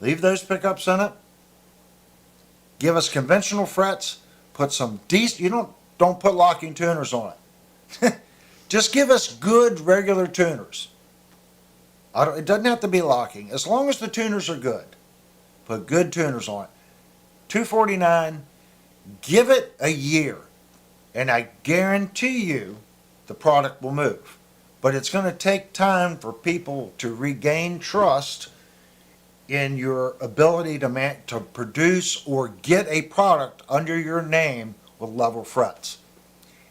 Leave those pickups in it. Give us conventional frets. Put some decent, don't put locking tuners on it. Just give us good regular tuners. It doesn't have to be locking. As long as the tuners are good. Put good tuners on it. $249. Give it a year. And I guarantee you the product will move. But it's going to take time for people to regain trust in your ability to produce or get a product under your name with level frets.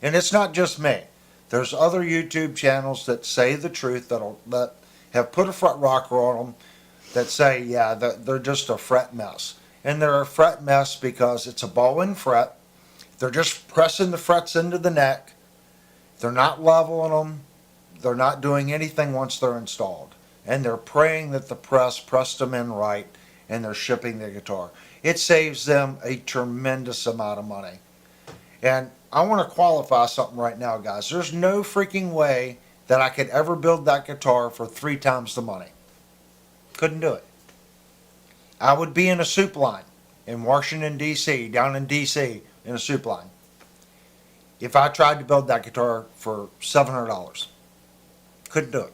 And it's not just me. There's other YouTube channels that say the truth that have put a fret rocker on them that say, yeah, they're just a fret mess. And they're a fret mess because it's a ball and fret. They're just pressing the frets into the neck. They're not leveling them. They're not doing anything once they're installed. And they're praying that the press pressed them in right and they're shipping the guitar. It saves them a tremendous amount of money. And I want to qualify something right now, guys. There's no freaking way that I could ever build that guitar for 3 times the money. Couldn't do it. I would be in a soup line in Washington, D.C., down in D.C., in a soup line, if I tried to build that guitar for $700. Couldn't do it.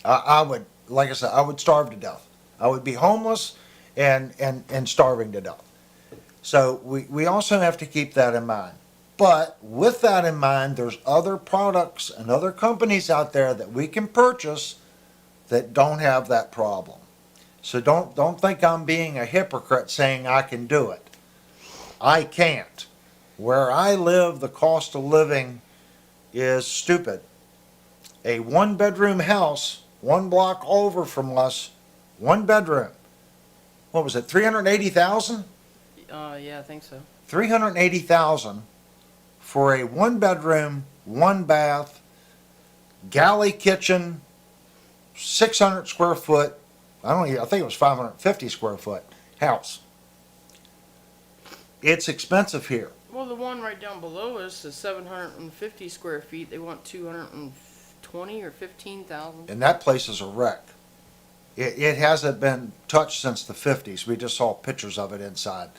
I would, like I said, I would starve to death. I would be homeless and starving to death. So we also have to keep that in mind. But with that in mind, there's other products and other companies out there that we can purchase that don't have that problem. So don't think I'm being a hypocrite saying I can do it. I can't. Where I live, the cost of living is stupid. A 1-bedroom house, 1 block over from us, 1 bedroom. What was it, $380,000? Yeah, I think so. $380,000 for a 1-bedroom, 1 bath, galley kitchen, 600 square foot. I think it was 550 square foot house. It's expensive here. Well, the one right down below us is 750 square feet. They want 220 or 15,000. And that place is a wreck. It hasn't been touched since the 50s. We just saw pictures of it inside.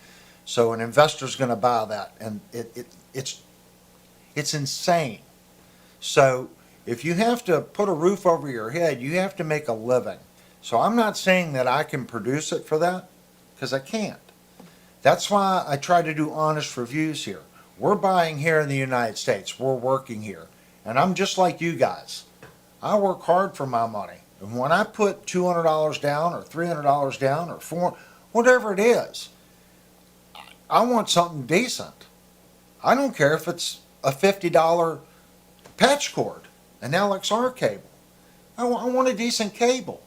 So an investor's going to buy that, and it's insane. So if you have to put a roof over your head, you have to make a living. So I'm not saying that I can produce it for that, because I can't. That's why I try to do honest reviews here. We're buying here in the United States. We're working here. And I'm just like you guys. I work hard for my money. And when I put $200 down or $300 down or $400, whatever it is, I want something decent. I don't care if it's a $50 patch cord, an LXR cable. I want a decent cable.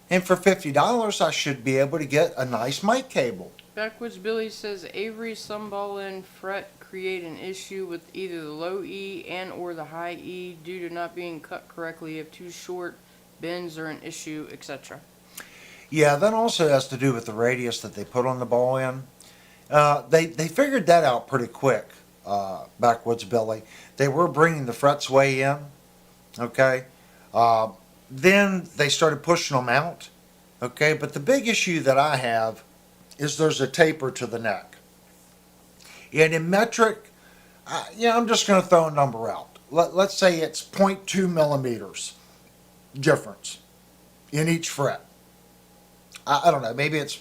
And for $50, I should be able to get a nice mic cable. Backwoods Billy says Avery sumball and fret create an issue with either the low E and or the high E due to not being cut correctly if too short, bends are an issue, etc. Yeah, that also has to do with the radius that they put on the ball end. They figured that out pretty quick, Backwoods Billy. They were bringing the frets way in, okay? Then they started pushing them out, okay? But the big issue that I have is there's a taper to the neck. And in metric, I'm just going to throw a number out. Let's say it's 0.2 millimeters difference in each fret. I don't know, maybe it's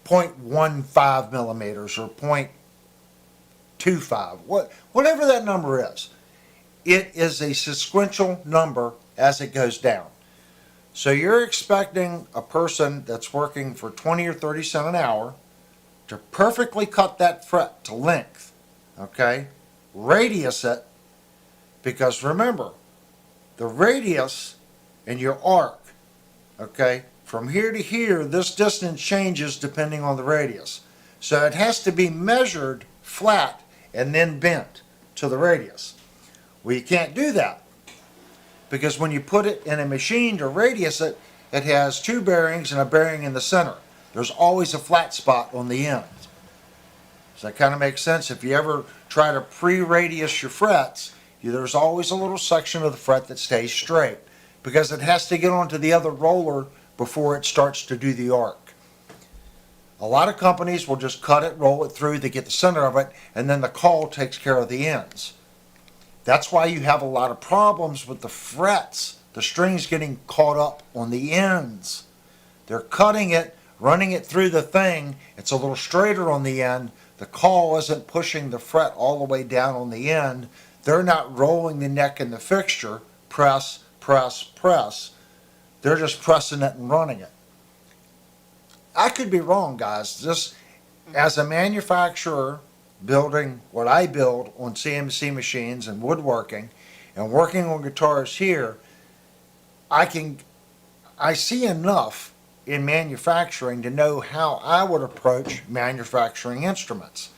0.15 millimeters or 0.25, whatever that number is. It is a sequential number as it goes down. So you're expecting a person that's working for 20 or 30 cents an hour to perfectly cut that fret to length, okay? Radius it, because remember, the radius and your arc, okay? From here to here, this distance changes depending on the radius. So it has to be measured flat and then bent to the radius. Well, you can't do that because when you put it in a machine to radius it, it has two bearings and a bearing in the center. There's always a flat spot on the end. Does that kind of make sense? If you ever try to pre-radius your frets, there's always a little section of the fret that stays straight because it has to get onto the other roller before it starts to do the arc. A lot of companies will just cut it, roll it through, they get the center of it, and then the caul takes care of the ends. That's why you have a lot of problems with the frets, the strings getting caught up on the ends. They're cutting it, running it through the thing, it's a little straighter on the end, the caul isn't pushing the fret all the way down on the end, they're not rolling the neck in the fixture, press, press, press. They're just pressing it and running it. I could be wrong, guys. Just as a manufacturer building what I build on CNC machines and woodworking and working on guitars here, I see enough in manufacturing to know how I would approach manufacturing instruments.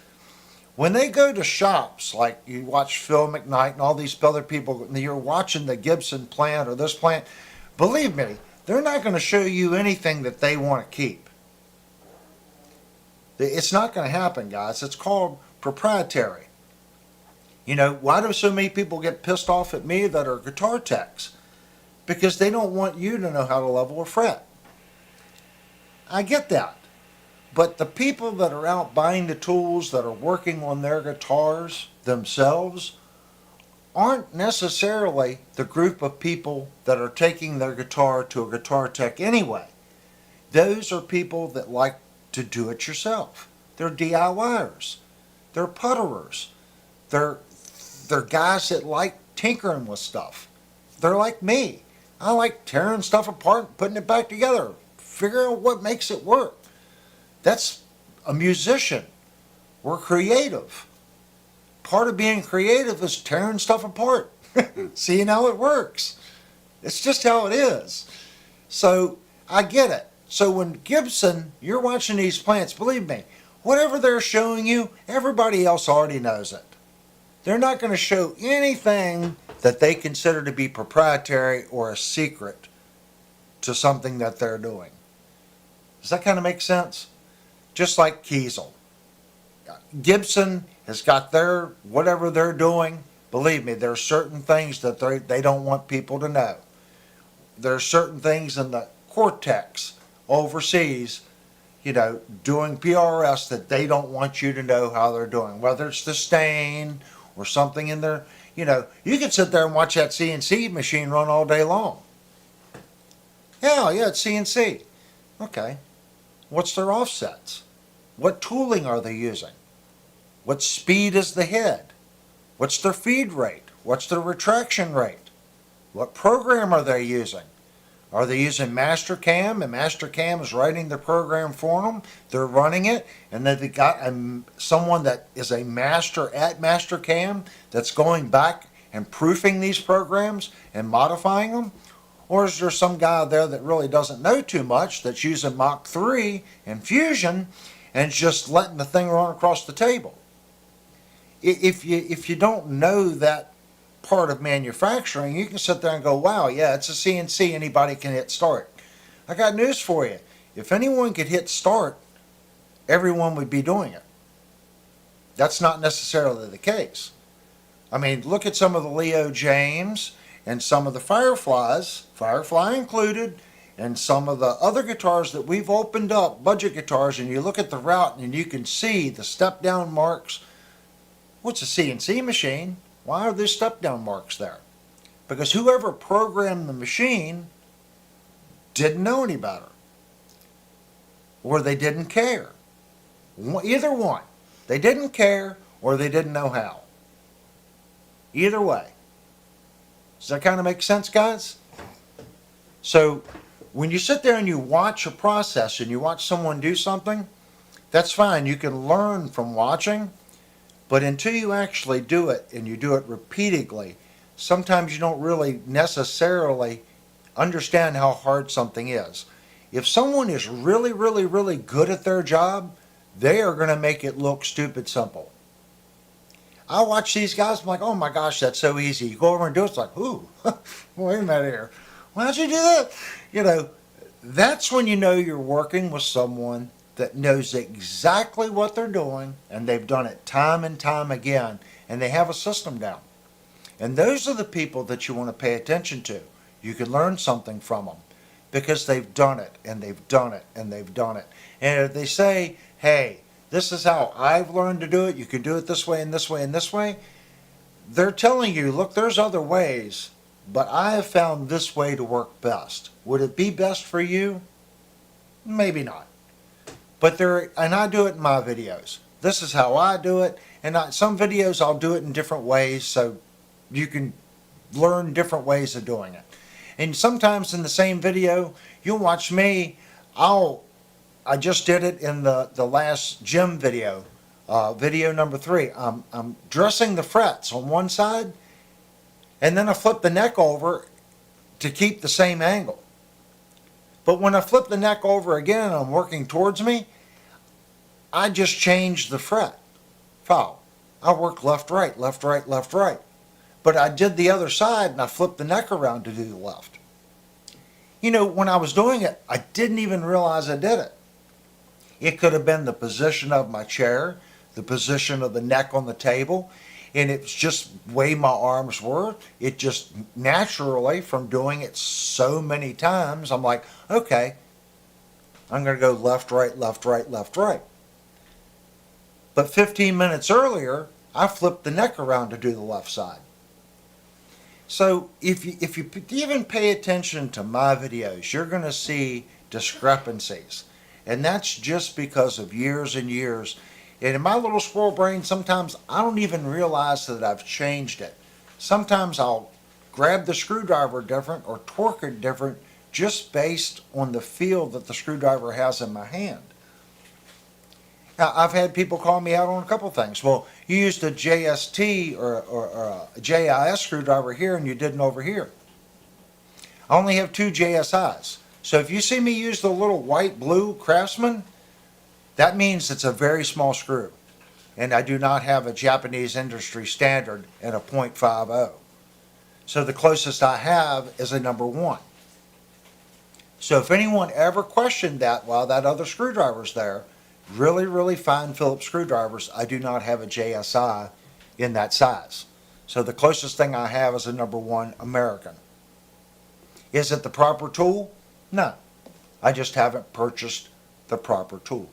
When they go to shops, like you watch Phil McKnight and all these other people, and you're watching the Gibson plant or this plant, believe me, they're not going to show you anything that they want to keep. It's not going to happen, guys. It's called proprietary. You know, why do so many people get pissed off at me that are guitar techs? Because they don't want you to know how to level a fret. I get that. But the people that are out buying the tools, that are working on their guitars themselves, aren't necessarily the group of people that are taking their guitar to a guitar tech anyway. Those are people that like to do it yourself. They're DIYers. They're putterers. They're guys that like tinkering with stuff. They're like me. I like tearing stuff apart and putting it back together. Figure out what makes it work. That's a musician. We're creative. Part of being creative is tearing stuff apart, seeing how it works. It's just how it is. So I get it. So when Gibson, you're watching these plants, believe me, whatever they're showing you, everybody else already knows it. They're not going to show anything that they consider to be proprietary or a secret to something that they're doing. Does that kind of make sense? Just like Kiesel. Gibson has got their, whatever they're doing, believe me, there are certain things that they don't want people to know. There are certain things in the Cortex overseas, doing PRS that they don't want you to know how they're doing. Whether it's the stain or something in there, you can sit there and watch that CNC machine run all day long. Yeah, it's CNC. Okay. What's their offsets? What tooling are they using? What speed is the head? What's their feed rate? What's their retraction rate? What program are they using? Are they using Mastercam, and Mastercam is writing the program for them? They're running it, and then they got someone that is a master at Mastercam that's going back and proofing these programs and modifying them? Or is there some guy there that really doesn't know too much that's using Mach 3 and Fusion and just letting the thing run across the table? If you don't know that part of manufacturing, you can sit there and go, wow, yeah, it's a CNC, anybody can hit start. I got news for you. If anyone could hit start, everyone would be doing it. That's not necessarily the case. I mean, look at some of the Leo James and some of the Fireflies, Firefly included, and some of the other guitars that we've opened up, budget guitars, and you look at the route and you can see the step down marks. What's a CNC machine? Why are there step down marks there? Because whoever programmed the machine didn't know any better, or they didn't care. Either one. They didn't care or they didn't know how. Either way. Does that kind of make sense, guys? So when you sit there and you watch a process and you watch someone do something, that's fine. You can learn from watching, but until you actually do it and you do it repeatedly, sometimes you don't really necessarily understand how hard something is. If someone is really, really, really good at their job, they are going to make it look stupid simple. I watch these guys, I'm like, oh my gosh, that's so easy. You go over and do it, it's like, ooh, wait a minute here. Why'd you do that? You know, that's when you know you're working with someone that knows exactly what they're doing, and they've done it time and time again, and they have a system down. And those are the people that you want to pay attention to. You can learn something from them because they've done it, and they've done it, and they've done it. And if they say, hey, this is how I've learned to do it, you can do it this way and this way and this way, they're telling you, look, there's other ways, but I have found this way to work best. Would it be best for you? Maybe not. But and I do it in my videos. This is how I do it, and some videos I'll do it in different ways, so you can learn different ways of doing it. And sometimes in the same video, you'll watch me, I just did it in the last gym video, video number 3. I'm dressing the frets on one side, and then I flip the neck over to keep the same angle. But when I flip the neck over again and I'm working towards me, I just changed the fret file. I worked left, right, left, right, left, right. But I did the other side and I flipped the neck around to do the left. You know, when I was doing it, I didn't even realize I did it. It could have been the position of my chair, the position of the neck on the table, and it's just the way my arms were. It just naturally, from doing it so many times, I'm like, okay, I'm going to go left, right, left, right, left, right. But 15 minutes earlier, I flipped the neck around to do the left side. So if you even pay attention to my videos, you're going to see discrepancies. And that's just because of years and years. And in my little squirrel brain, sometimes I don't even realize that I've changed it. Sometimes I'll grab the screwdriver different or torque it different just based on the feel that the screwdriver has in my hand. Now, I've had people call me out on a couple things. Well, you used a JST or a JIS screwdriver here and you didn't over here. I only have 2 JSIs. So if you see me use the little white blue Craftsman, that means it's a very small screw. And I do not have a Japanese industry standard in a .50. So the closest I have is a number 1. So if anyone ever questioned that while that other screwdriver's there, really, really fine Phillips screwdrivers, I do not have a JSI in that size. So the closest thing I have is a number 1 American. Is it the proper tool? No. I just haven't purchased the proper tool.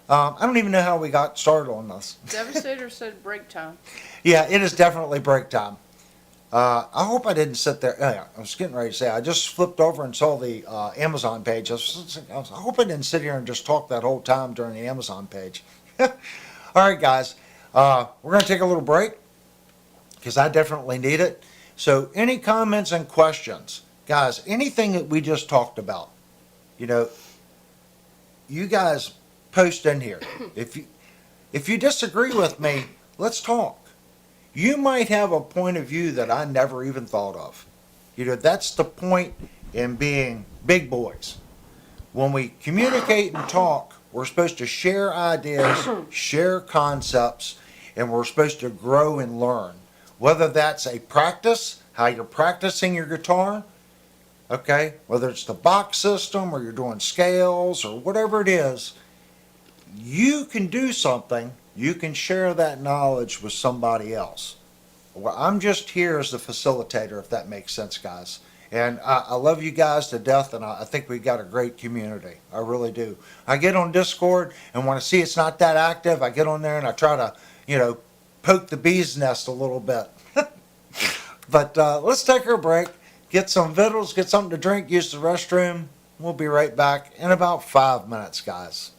I don't even know how we got started on this. Devastator said break time. Yeah, it is definitely break time. I hope I didn't sit there. I was getting ready to say, I just flipped over and saw the Amazon page. I hope I didn't sit here and just talk that whole time during the Amazon page. All right, guys. We're going to take a little break because I definitely need it. So any comments and questions? Guys, anything that we just talked about, you know, you guys post in here. If you disagree with me, let's talk. You might have a point of view that I never even thought of. You know, that's the point in being big boys. When we communicate and talk, we're supposed to share ideas, share concepts, and we're supposed to grow and learn. Whether that's a practice, how you're practicing your guitar, okay, whether it's the box system or you're doing scales or whatever it is, you can do something, you can share that knowledge with somebody else. Well, I'm just here as the facilitator, if that makes sense, guys. And I love you guys to death, and I think we've got a great community. I really do. I get on Discord, and when I see it's not that active, I get on there and I try to, poke the bee's nest a little bit. But let's take our break, get some victuals, get something to drink, use the restroom. We'll be right back in about 5 minutes, guys.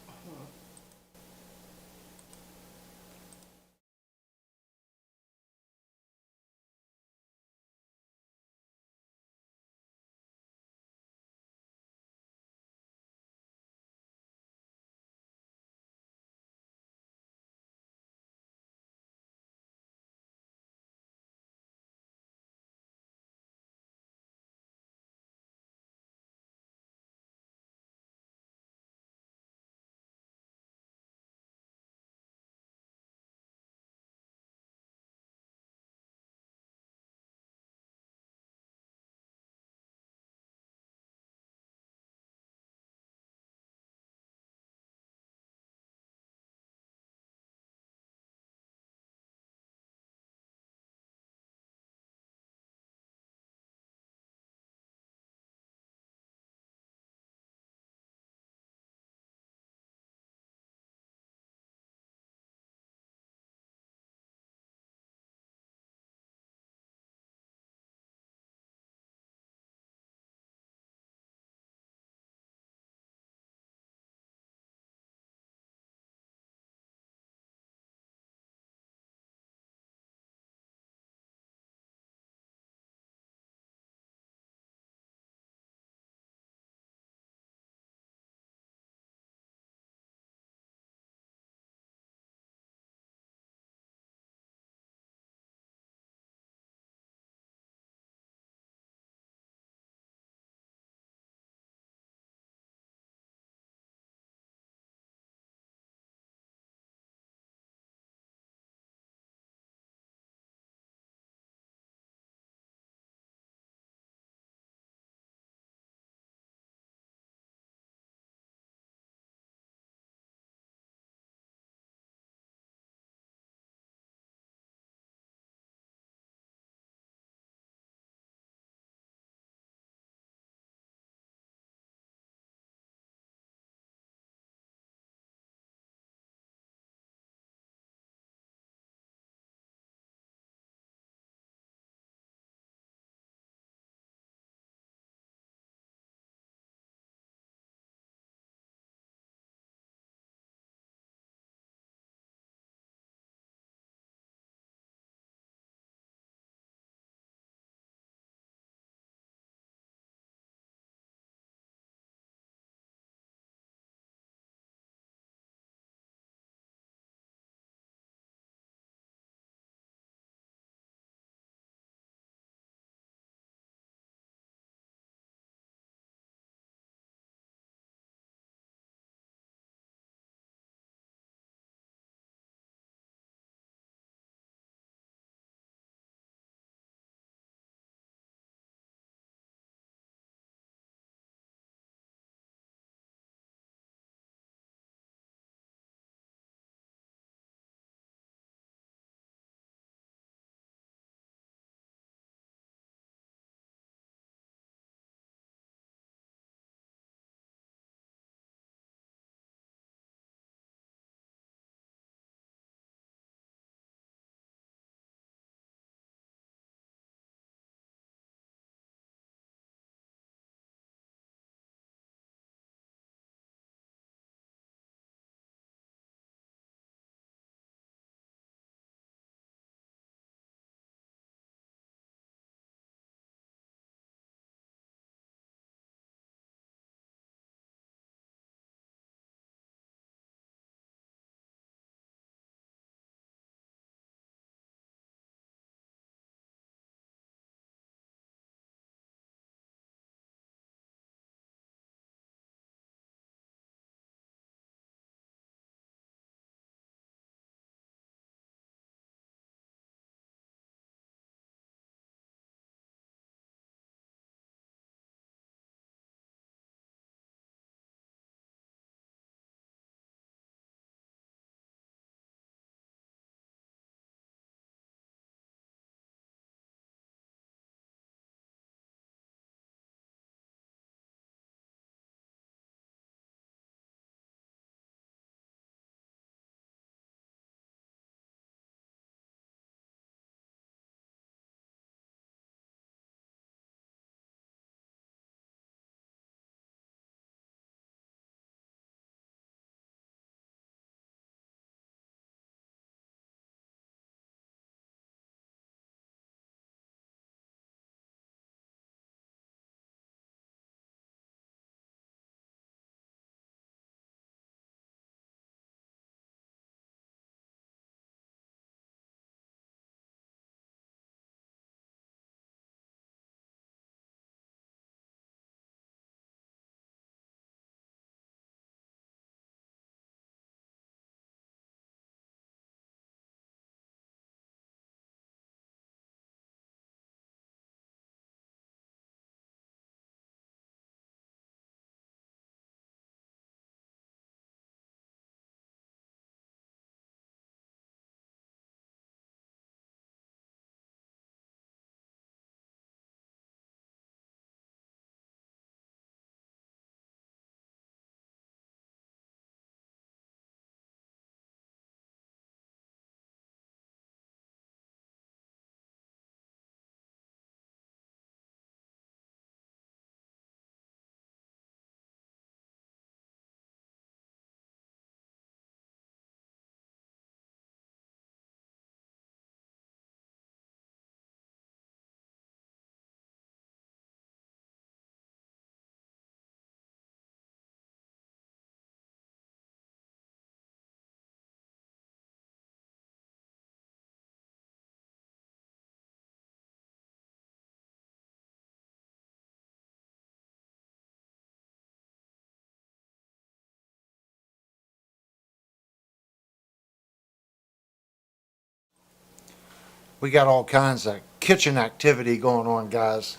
We got all kinds of kitchen activity going on, guys.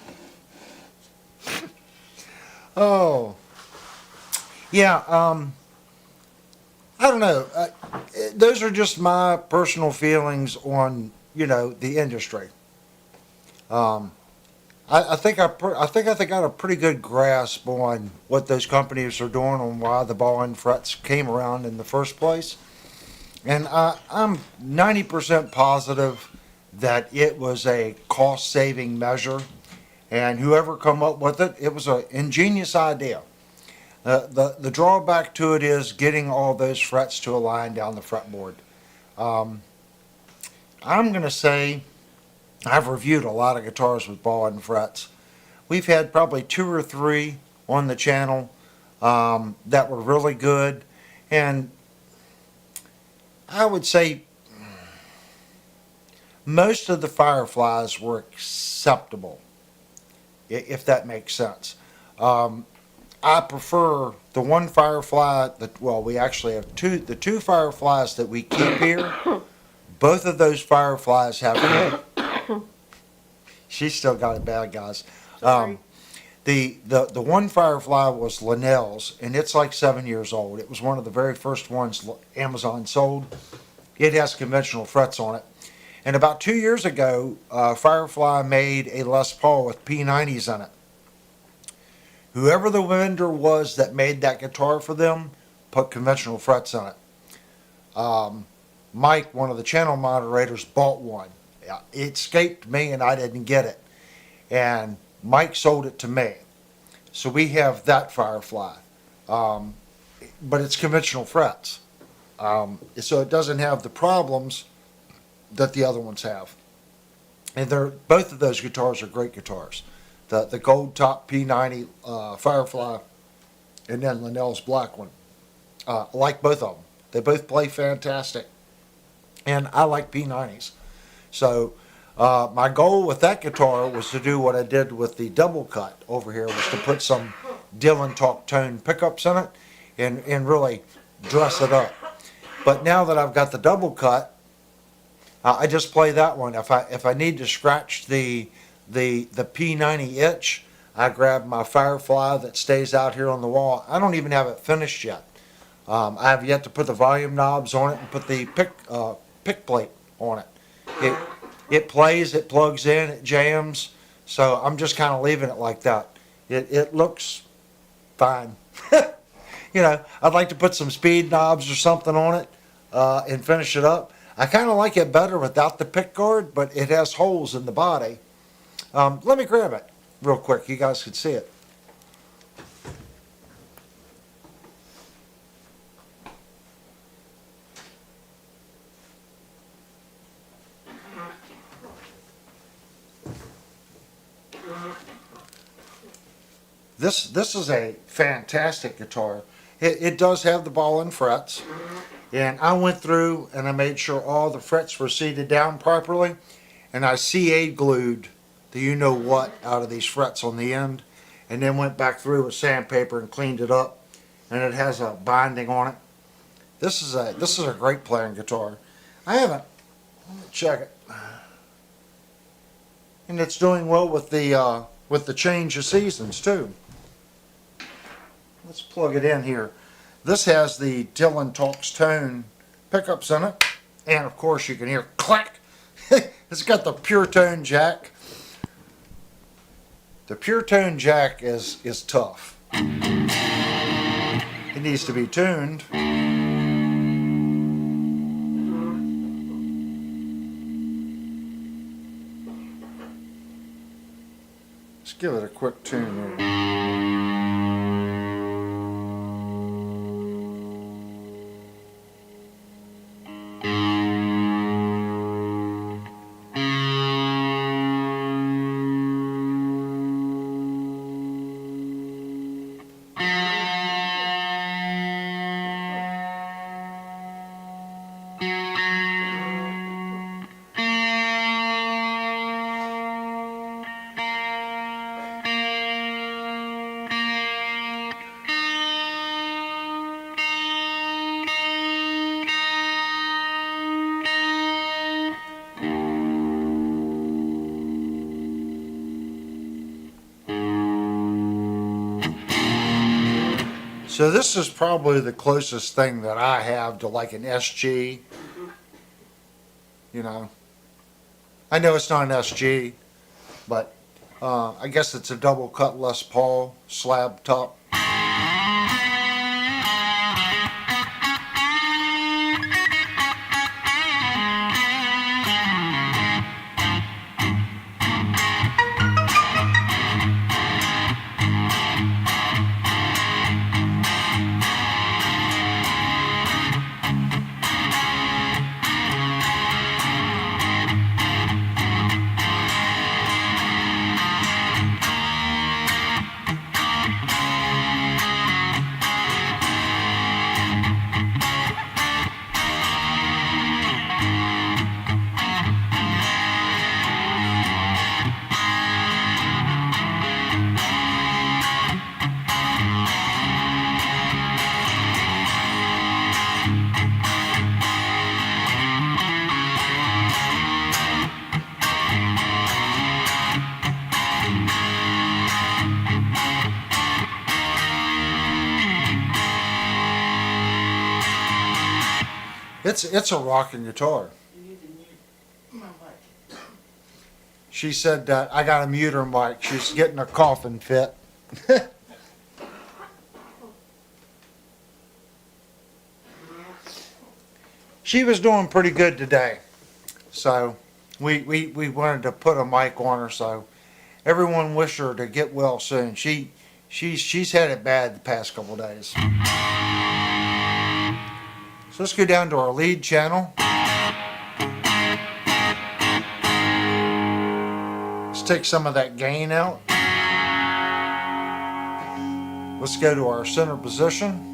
Oh, yeah. I don't know. Those are just my personal feelings on, the industry. Um, I think I got a pretty good grasp on what those companies are doing and why the ball and frets came around in the first place. And I'm 90% positive that it was a cost-saving measure. And whoever come up with it, it was an ingenious idea. The drawback to it is getting all those frets to align down the fretboard. Um, I'm going to say I've reviewed a lot of guitars with ball and frets. We've had probably two or three on the channel that were really good. And I would say most of the Fireflies were acceptable, if that makes sense. Um, I prefer the one Firefly we actually have two. The two Fireflies that we keep here, both of those Fireflies have. She's still got it bad, guys. Sorry. The one Firefly was Linnell's, and it's like 7 years old. It was one of the very first ones Amazon sold. It has conventional frets on it. And about 2 years ago, Firefly made a Les Paul with P90s in it. Whoever the vendor was that made that guitar for them, put conventional frets in it. Mike, one of the channel moderators, bought one. It escaped me and I didn't get it. And Mike sold it to me. So we have that Firefly. But it's conventional frets. So it doesn't have the problems that the other ones have. And both of those guitars are great guitars. The gold top P90 Firefly and then Linnell's black one. I like both of them. They both play fantastic. And I like P90s. So my goal with that guitar was to do what I did with the double cut over here, was to put some Dylan Talk tone pickups in it and really dress it up. But now that I've got the double cut, I just play that one. If I need to scratch the P90 itch, I grab my Firefly that stays out here on the wall. I don't even have it finished yet. I have yet to put the volume knobs on it and put the pick plate on it. It plays, it plugs in, it jams. So I'm just kind of leaving it like that. It looks fine. I'd like to put some speed knobs or something on it and finish it up. I kind of like it better without the pick guard, but it has holes in the body. Let me grab it real quick. You guys can see it. This is a fantastic guitar. It does have the ball and frets. And I went through and I made sure all the frets were seated down properly. And I CA glued the you-know-what out of these frets on the end. And then went back through with sandpaper and cleaned it up. And it has a binding on it. This is a great playing guitar. Let me check it. And it's doing well with the change of seasons too. Let's plug it in here. This has the Dylan Talks tone pickups in it. And of course you can hear clack. It's got the pure tone jack. The pure tone jack is tough. It needs to be tuned. Let's give it a quick tune here. So this is probably the closest thing that I have to like an SG. You know, I know it's not an SG, but I guess it's a double cut Les Paul slab top. It's a rocking guitar. She said that I got to mute her mic. She's getting a coughing fit. She was doing pretty good today. So we wanted to put a mic on her, so everyone wish her to get well soon. She's had it bad the past couple days. So let's go down to our lead channel. Let's take some of that gain out. Let's go to our center position.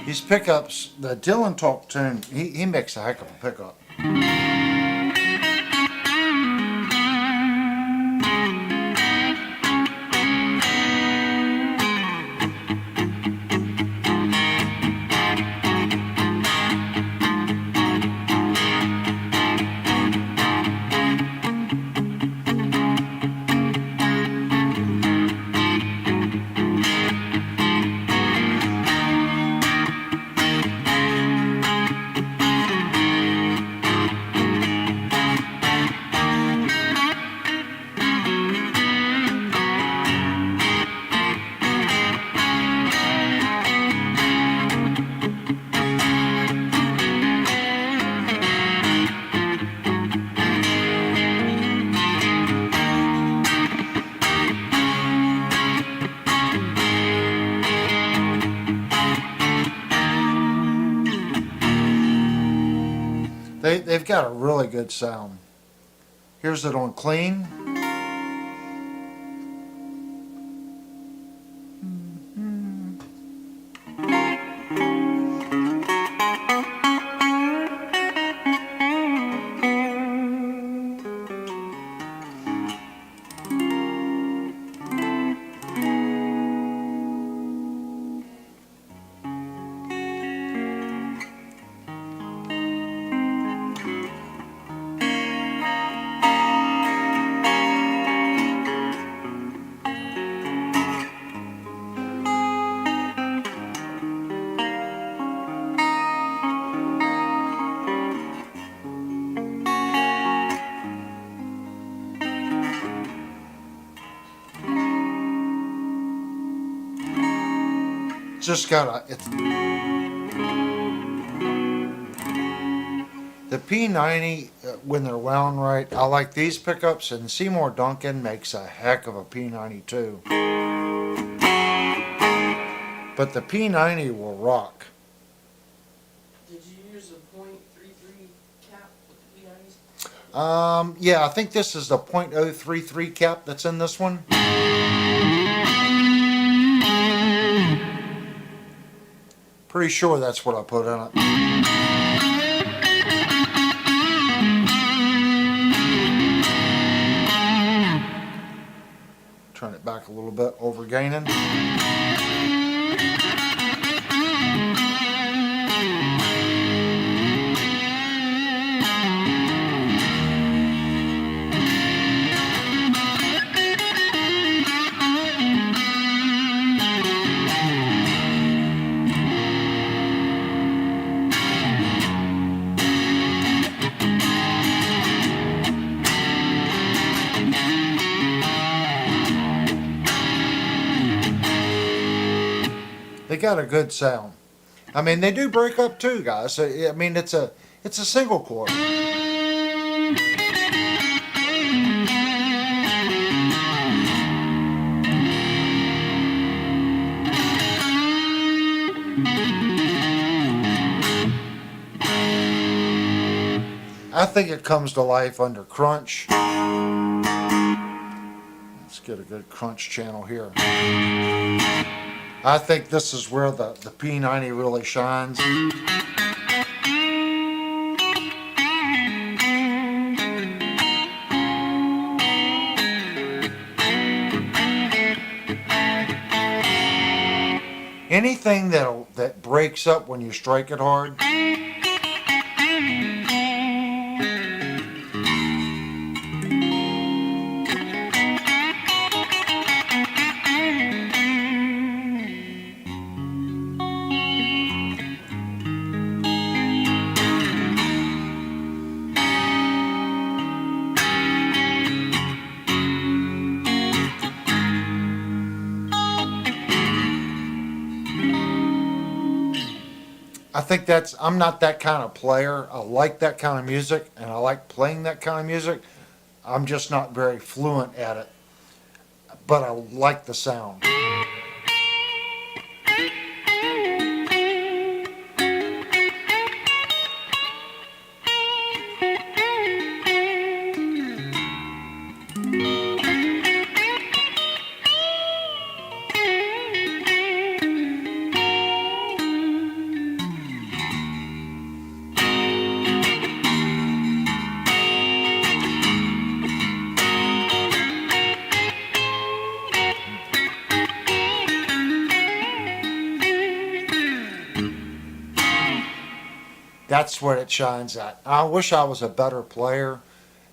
These pickups, the Dylan Talk tune, he makes a heck of a pickup. They've got a really good sound. Here's it on clean. just got it's the P90 when they're wound right. I like these pickups, and Seymour Duncan makes a heck of a P92. But the P90 will rock. Did you use a .33 cap with the P90s? Yeah, I think this is the .033 cap that's in this one. Pretty sure that's what I put in it. Turn it back a little bit, overgaining. They got a good sound. I mean, they do break up too, guys. I mean, it's a single coil. I think it comes to life under crunch. Let's get a good crunch channel here. I think this is where the P90 really shines. Anything that breaks up when you strike it hard. I think I'm not that kind of player. I like that kind of music, and I like playing that kind of music. I'm just not very fluent at it, but I like the sound. That's what it shines at. I wish I was a better player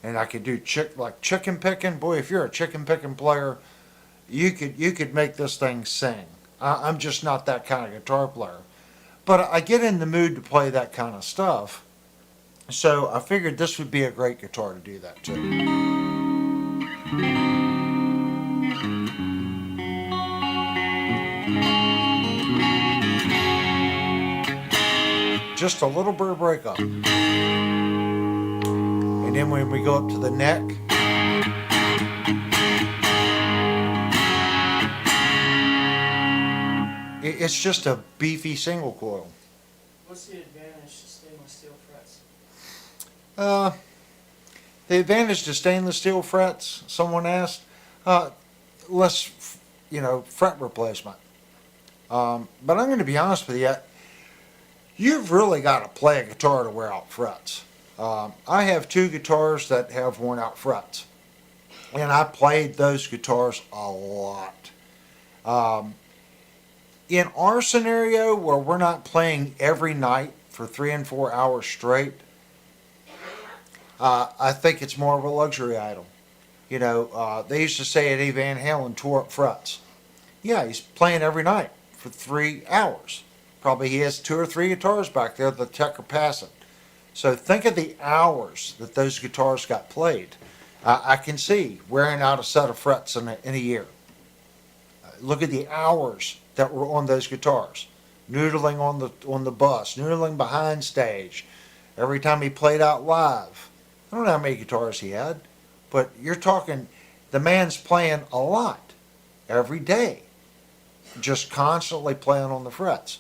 and I could do chicken picking. Boy, if you're a chicken picking player, you could make this thing sing. I'm just not that kind of guitar player. But I get in the mood to play that kind of stuff. So I figured this would be a great guitar to do that too. Just a little bit of breakup. And then when we go up to the neck, it's just a beefy single coil. What's the advantage to stainless steel frets? The advantage to stainless steel frets, someone asked, less, fret replacement. But I'm going to be honest with you, you've really got to play a guitar to wear out frets. I have two guitars that have worn out frets, and I played those guitars a lot. In our scenario, where we're not playing every night for 3 and 4 hours straight, I think it's more of a luxury item. They used to say Eddie Van Halen tore up frets. Yeah, he's playing every night for 3 hours. Probably he has 2 or 3 guitars back there the tech are passing. So think of the hours that those guitars got played. I can see wearing out a set of frets in a year. Look at the hours that were on those guitars, noodling on the bus, noodling behind stage, every time he played out live. I don't know how many guitars he had, but you're talking the man's playing a lot every day, just constantly playing on the frets.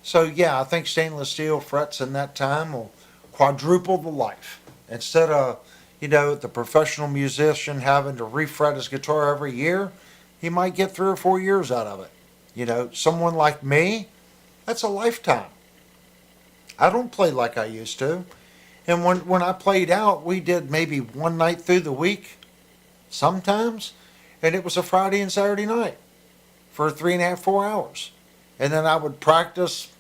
So yeah, I think stainless steel frets in that time will quadruple the life. Instead of, the professional musician having to refret his guitar every year, he might get 3 or 4 years out of it. Someone like me, that's a lifetime. I don't play like I used to. And when I played out, we did maybe one night through the week, sometimes, and it was a Friday and Saturday night for 3.5, 4 hours. And then I would practice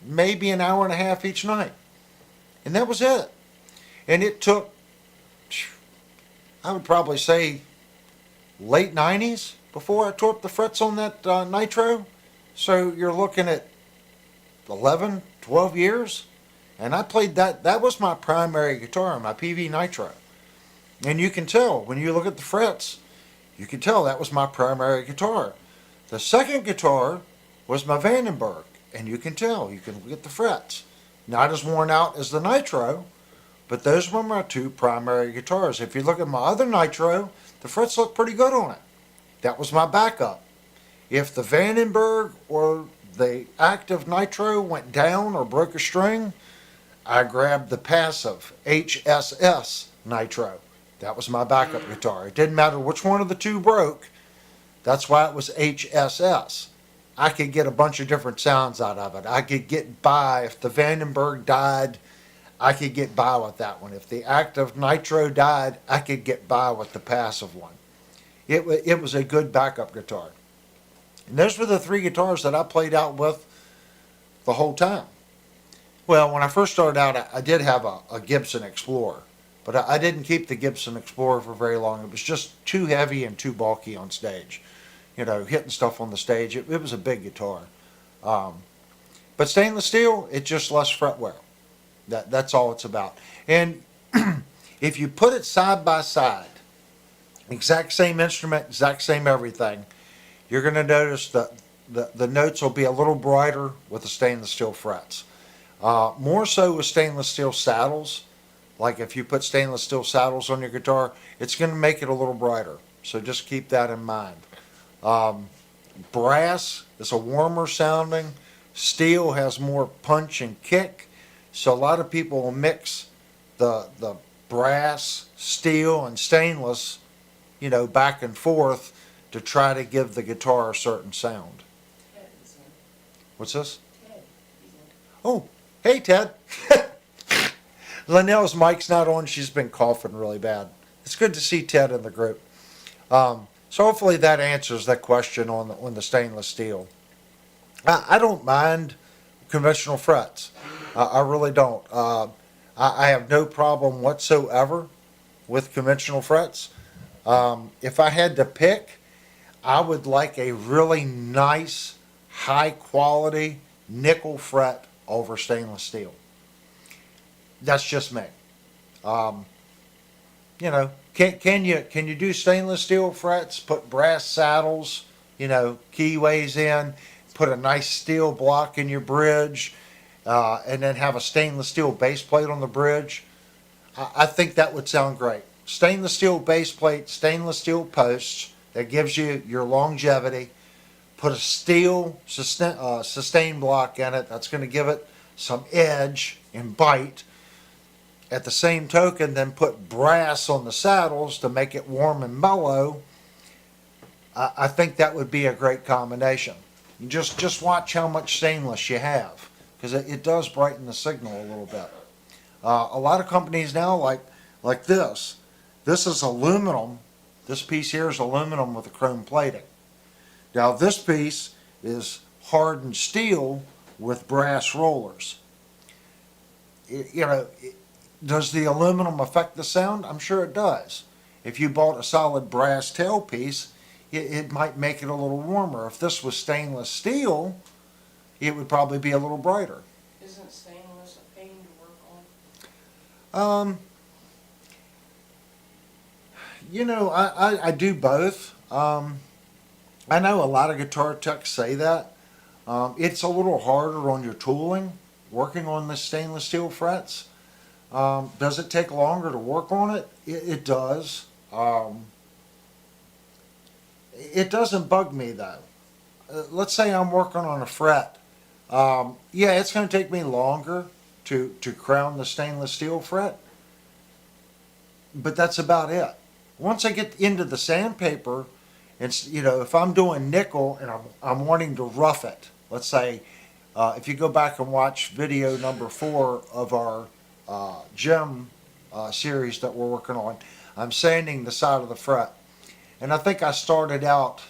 maybe an hour and a half each night. And that was it. And it took, I would probably say, late 90s before I tore up the frets on that Nitro. So you're looking at 11, 12 years. And I played that. That was my primary guitar, my PV Nitro. And you can tell, when you look at the frets, you can tell that was my primary guitar. The second guitar was my Vandenberg. And you can tell, you can look at the frets. Not as worn out as the Nitro, but those were my two primary guitars. If you look at my other Nitro, the frets look pretty good on it. That was my backup. If the Vandenberg or the active Nitro went down or broke a string, I grabbed the passive HSS Nitro. That was my backup guitar. It didn't matter which one of the two broke. That's why it was HSS. I could get a bunch of different sounds out of it. I could get by. If the Vandenberg died, I could get by with that one. If the active Nitro died, I could get by with the passive one. It was a good backup guitar. And those were the three guitars that I played out with the whole time. Well, when I first started out, I did have a Gibson Explorer, but I didn't keep the Gibson Explorer for very long. It was just too heavy and too bulky on stage. Hitting stuff on the stage. It was a big guitar. But stainless steel, it's just less fret wear. That's all it's about. And if you put it side by side, exact same instrument, exact same everything, you're going to notice that the notes will be a little brighter with the stainless steel frets. More so with stainless steel saddles. Like if you put stainless steel saddles on your guitar, it's going to make it a little brighter. So just keep that in mind. Brass is a warmer sounding. Steel has more punch and kick. So a lot of people will mix the brass, steel, and stainless, back and forth to try to give the guitar a certain sound. What's this? Oh, hey Ted. Linnell's mic's not on. She's been coughing really bad. It's good to see Ted in the group. So hopefully that answers that question on the stainless steel. I don't mind conventional frets. I really don't. I have no problem whatsoever with conventional frets. If I had to pick, I would like a really nice, high quality nickel fret over stainless steel. That's just me. Can you do stainless steel frets? Put brass saddles, keyways in, put a nice steel block in your bridge, and then have a stainless steel base plate on the bridge. I think that would sound great. Stainless steel base plate, stainless steel posts. That gives you your longevity. Put a steel sustain block in it. That's going to give it some edge and bite. At the same token, then put brass on the saddles to make it warm and mellow. I think that would be a great combination. You just watch how much stainless you have, because it does brighten the signal a little bit. A lot of companies now, like this. This is aluminum. This piece here is aluminum with a chrome plating. Now this piece is hardened steel with brass rollers. Does the aluminum affect the sound? I'm sure it does. If you bought a solid brass tailpiece, it might make it a little warmer. If this was stainless steel, it would probably be a little brighter. Isn't stainless a pain to work on? I do both. I know a lot of guitar techs say that. It's a little harder on your tooling, working on the stainless steel frets. Does it take longer to work on it? It does. It doesn't bug me though. Let's say I'm working on a fret. Yeah, it's going to take me longer to crown the stainless steel fret, but that's about it. Once I get into the sandpaper, it's, if I'm doing nickel and I'm wanting to rough it, let's say, if you go back and watch video number 4 of our gem series that we're working on, I'm sanding the side of the fret. And I think I started out,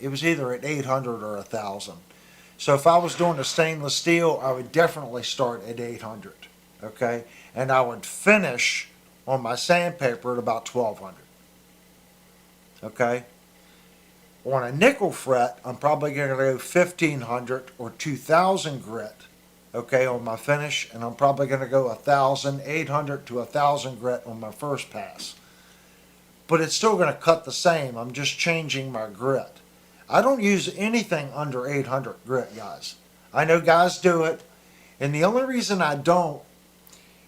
it was either at 800 or 1,000. So if I was doing a stainless steel, I would definitely start at 800, okay? And I would finish on my sandpaper at about 1,200, okay? On a nickel fret, I'm probably going to go 1,500 or 2,000 grit, okay, on my finish, and I'm probably going to go 1,800 to 1,000 grit on my first pass. But it's still going to cut the same. I'm just changing my grit. I don't use anything under 800 grit, guys. I know guys do it, and the only reason I don't,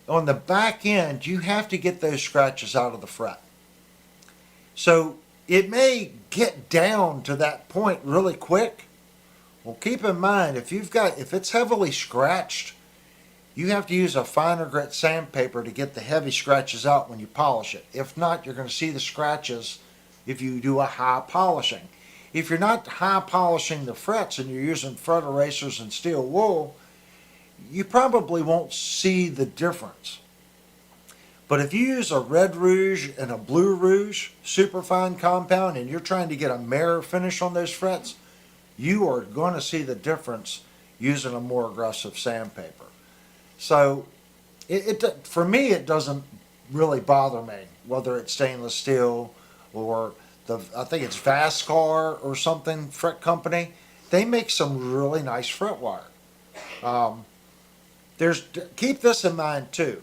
on the back end, you have to get those scratches out of the fret. So it may get down to that point really quick. Well, keep in mind, if it's heavily scratched, you have to use a finer grit sandpaper to get the heavy scratches out when you polish it. If not, you're going to see the scratches if you do a high polishing. If you're not high polishing the frets and you're using fret erasers and steel wool, you probably won't see the difference. But if you use a red rouge and a blue rouge superfine compound and you're trying to get a mirror finish on those frets, you are going to see the difference using a more aggressive sandpaper. So for me, it doesn't really bother me whether it's stainless steel or I think it's Vascar or something fret company. They make some really nice fret wire. Keep this in mind too.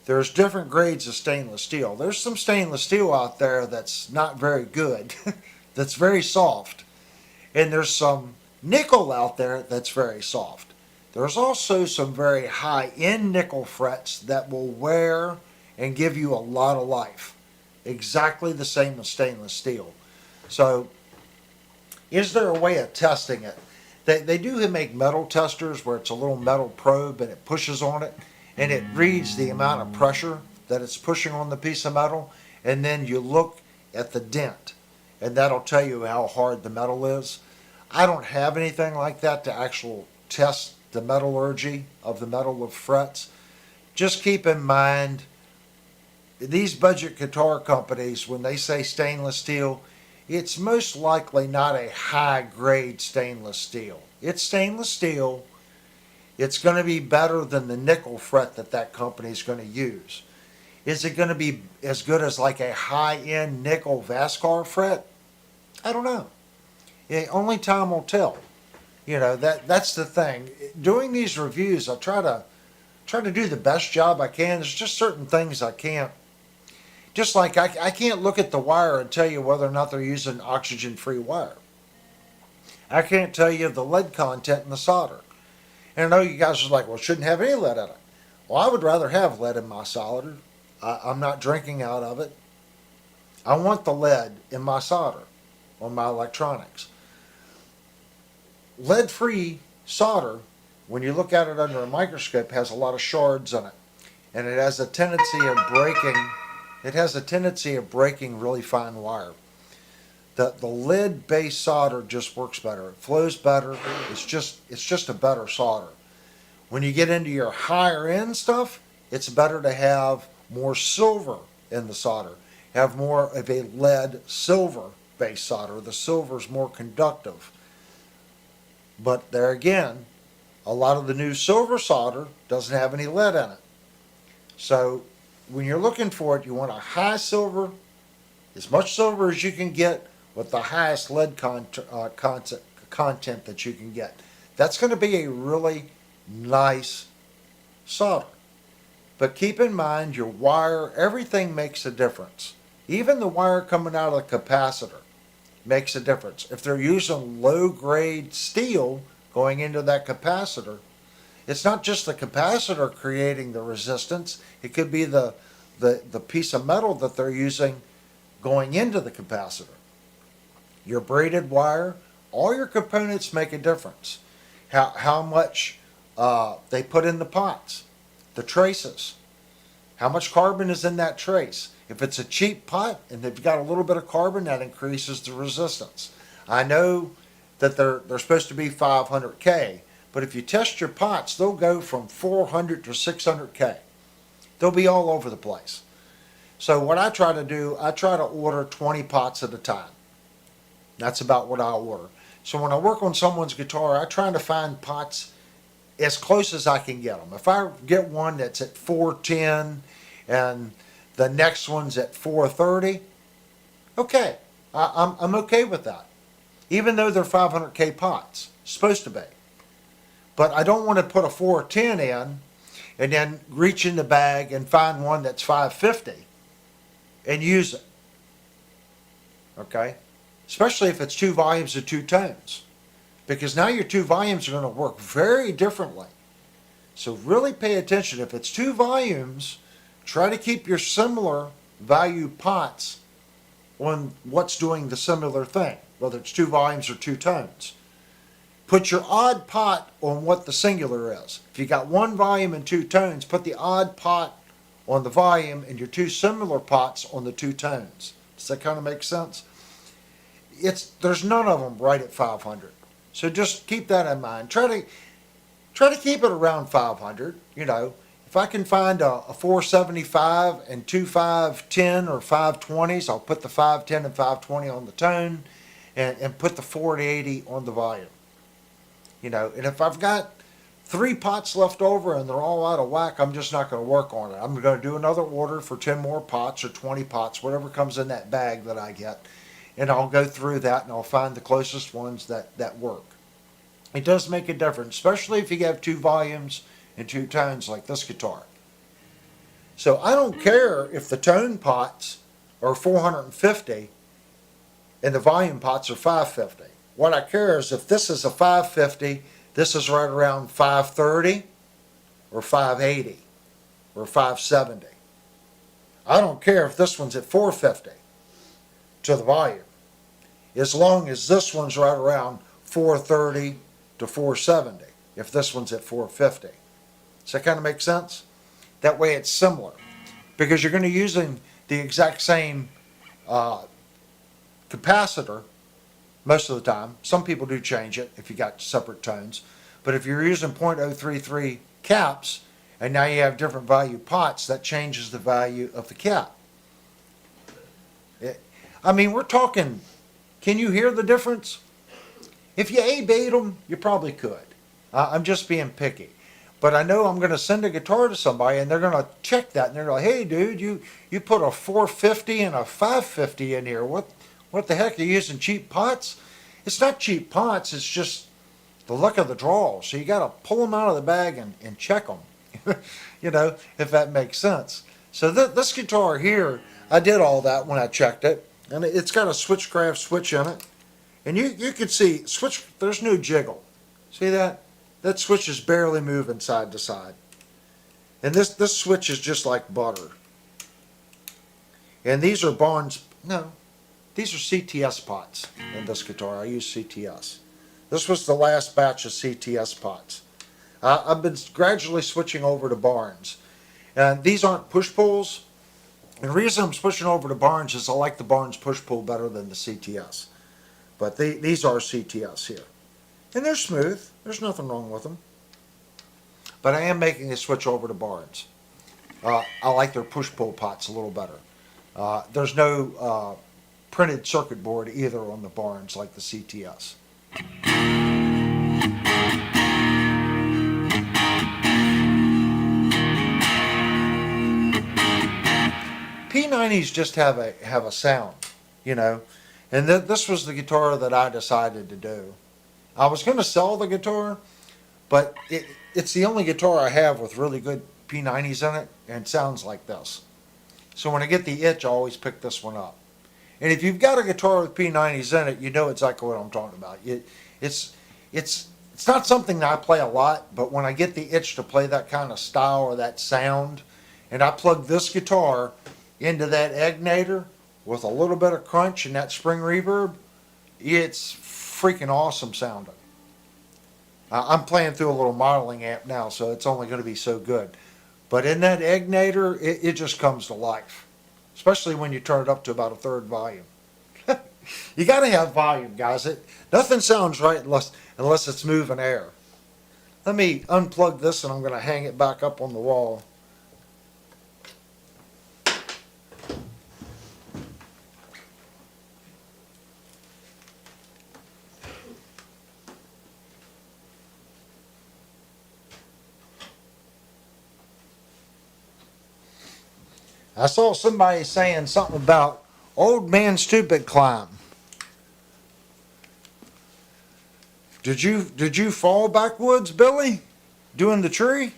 There's different grades of stainless steel. There's some stainless steel out there that's not very good, that's very soft. And there's some nickel out there that's very soft. There's also some very high-end nickel frets that will wear and give you a lot of life. Exactly the same as stainless steel. So, is there a way of testing it? They do make metal testers where it's a little metal probe and it pushes on it and it reads the amount of pressure that it's pushing on the piece of metal, and then you look at the dent and that'll tell you how hard the metal is. I don't have anything like that to actually test the metallurgy of the metal of frets. Just keep in mind, these budget guitar companies, when they say stainless steel, it's most likely not a high grade stainless steel. It's stainless steel. It's going to be better than the nickel fret that company is going to use. Is it going to be as good as like a high-end nickel Vascar fret? I don't know. Only time will tell. That's the thing. Doing these reviews, I try to do the best job I can. There's just certain things I can't. Just like I can't look at the wire and tell you whether or not they're using oxygen-free wire. I can't tell you the lead content in the solder. And I know you guys are like, well, it shouldn't have any lead in it. Well, I would rather have lead in my solder. I'm not drinking out of it. I want the lead in my solder on my electronics. Lead-free solder, when you look at it under a microscope, has a lot of shards in it. And it has a tendency of breaking. It has a tendency of breaking really fine wire. The lead-based solder just works better. It flows better. It's just a better solder. When you get into your higher end stuff, it's better to have more silver in the solder. Have more of a lead silver based solder. The silver is more conductive. But there again, a lot of the new silver solder doesn't have any lead in it. So when you're looking for it, you want a high silver, as much silver as you can get with the highest lead content that you can get. That's going to be a really nice solder. But keep in mind your wire, everything makes a difference. Even the wire coming out of the capacitor. makes a difference. If they're using low grade steel going into that capacitor, it's not just the capacitor creating the resistance, it could be the piece of metal that they're using going into the capacitor. Your braided wire, all your components make a difference. How much they put in the pots, the traces, how much carbon is in that trace. If it's a cheap pot and they've got a little bit of carbon, that increases the resistance. I know that they're supposed to be 500K, but if you test your pots, they'll go from 400 to 600K. They'll be all over the place. So what I try to do, I try to order 20 pots at a time. That's about what I order. So when I work on someone's guitar, I try to find pots as close as I can get them. If I get one that's at 410 and the next one's at 430, okay, I'm okay with that. Even though they're 500K pots, supposed to be. But I don't want to put a 410 in and then reach in the bag and find one that's 550 and use it. Okay? Especially if it's 2 volumes of 2 tones. Because now your 2 volumes are going to work very differently. So really pay attention. If it's 2 volumes, try to keep your similar value pots on what's doing the similar thing, whether it's 2 volumes or 2 tones. Put your odd pot on what the singular is. If you got 1 volume and 2 tones, put the odd pot on the volume and your 2 similar pots on the 2 tones. Does that kind of make sense? There's none of them right at 500. So just keep that in mind. Try to keep it around 500. You know, if I can find a 475 and 2 510 or 520s, I'll put the 510 and 520 on the tone and put the 480 on the volume. You know, and if I've got 3 pots left over and they're all out of whack, I'm just not going to work on it. I'm going to do another order for 10 more pots or 20 pots, whatever comes in that bag that I get. And I'll go through that and I'll find the closest ones that work. It does make a difference, especially if you have 2 volumes and 2 tones like this guitar. So I don't care if the tone pots are 450 and the volume pots are 550. What I care is if this is a 550, this is right around 530 or 580 or 570. I don't care if this one's at 450 to the volume, as long as this one's right around 430 to 470 if this one's at 450. Does that kind of make sense? That way it's similar, because you're going to be using the exact same capacitor most of the time. Some people do change it if you got separate tones, but if you're using .033 caps and now you have different value pots, that changes the value of the cap. I mean, we're talking, can you hear the difference? If you A-bait them, you probably could. I'm just being picky. But I know I'm going to send a guitar to somebody and they're going to check that and they're like, hey dude, you put a 450 and a 550 in here. What the heck, are you using cheap pots? It's not cheap pots, it's just the luck of the draw. So you got to pull them out of the bag and check them, you know, if that makes sense. So this guitar here, I did all that when I checked it. And it's got a Switchcraft switch in it. And you can see, there's no jiggle. See that? That switch is barely moving side to side. And this switch is just like butter. And these are these are CTS pots in this guitar. I use CTS. This was the last batch of CTS pots. I've been gradually switching over to Barnes. And these aren't push-pulls. And the reason I'm switching over to Barnes is I like the Barnes push-pull better than the CTS. But these are CTS here. And they're smooth. There's nothing wrong with them. But I am making a switch over to Barnes. I like their push-pull pots a little better. There's no printed circuit board either on the Barnes like the CTS. P90s just have a sound, you know, and this was the guitar that I decided to do. I was going to sell the guitar, but it's the only guitar I have with really good P90s in it, and it sounds like this. So when I get the itch, I always pick this one up. And if you've got a guitar with P90s in it, you know exactly what I'm talking about. It's it's not something that I play a lot, but when I get the itch to play that kind of style or that sound, and I plug this guitar into that Egnator with a little bit of crunch and that spring reverb, it's freaking awesome sounding. I'm playing through a little modeling amp now, so it's only going to be so good. But in that Egnator, it just comes to life, especially when you turn it up to about a third volume. You got to have volume, guys. Nothing sounds right unless it's moving air. Let me unplug this and I'm going to hang it back up on the wall. I saw somebody saying something about old man stupid climb. Did you fall backwoods, Billy? Doing the tree?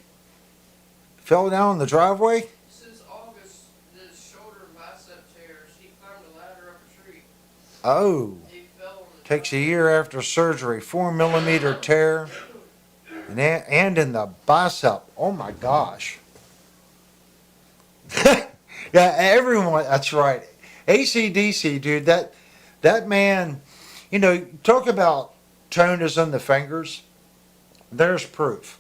Fell down the driveway? Since August, his shoulder and bicep tears, he climbed a ladder up a tree. Oh. He fell on the Takes a year after surgery. 4 millimeter tear. And in the bicep. Oh my gosh. Yeah, everyone, that's right. AC/DC, dude, that man, talk about tone is in the fingers. There's proof.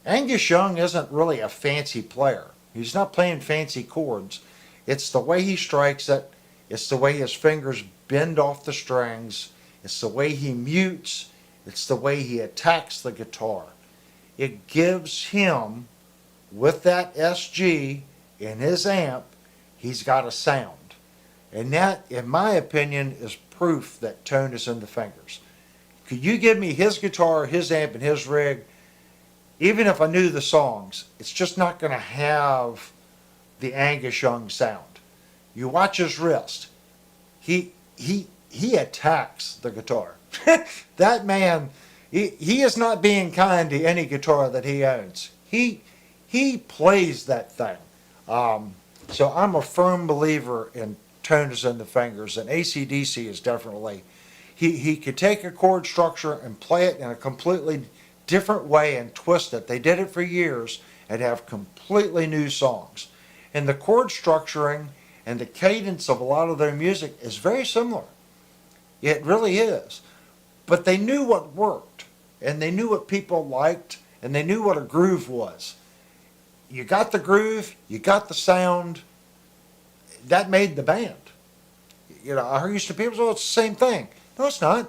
Angus Young isn't really a fancy player. He's not playing fancy chords. It's the way he strikes it. It's the way his fingers bend off the strings. It's the way he mutes. It's the way he attacks the guitar. It gives him, with that SG in his amp, he's got a sound. And that, in my opinion, is proof that tone is in the fingers. Could you give me his guitar, his amp, and his rig, even if I knew the songs, it's just not going to have the Angus Young sound. You watch his wrist. He attacks the guitar. That man, he is not being kind to any guitar that he owns. He plays that thing. So I'm a firm believer in tone is in the fingers, and AC/DC is definitely. He could take a chord structure and play it in a completely different way and twist it. They did it for years and have completely new songs. And the chord structuring and the cadence of a lot of their music is very similar. It really is. But they knew what worked, and they knew what people liked, and they knew what a groove was. You got the groove, you got the sound, that made the band. I used to people say, oh, it's the same thing. No, it's not.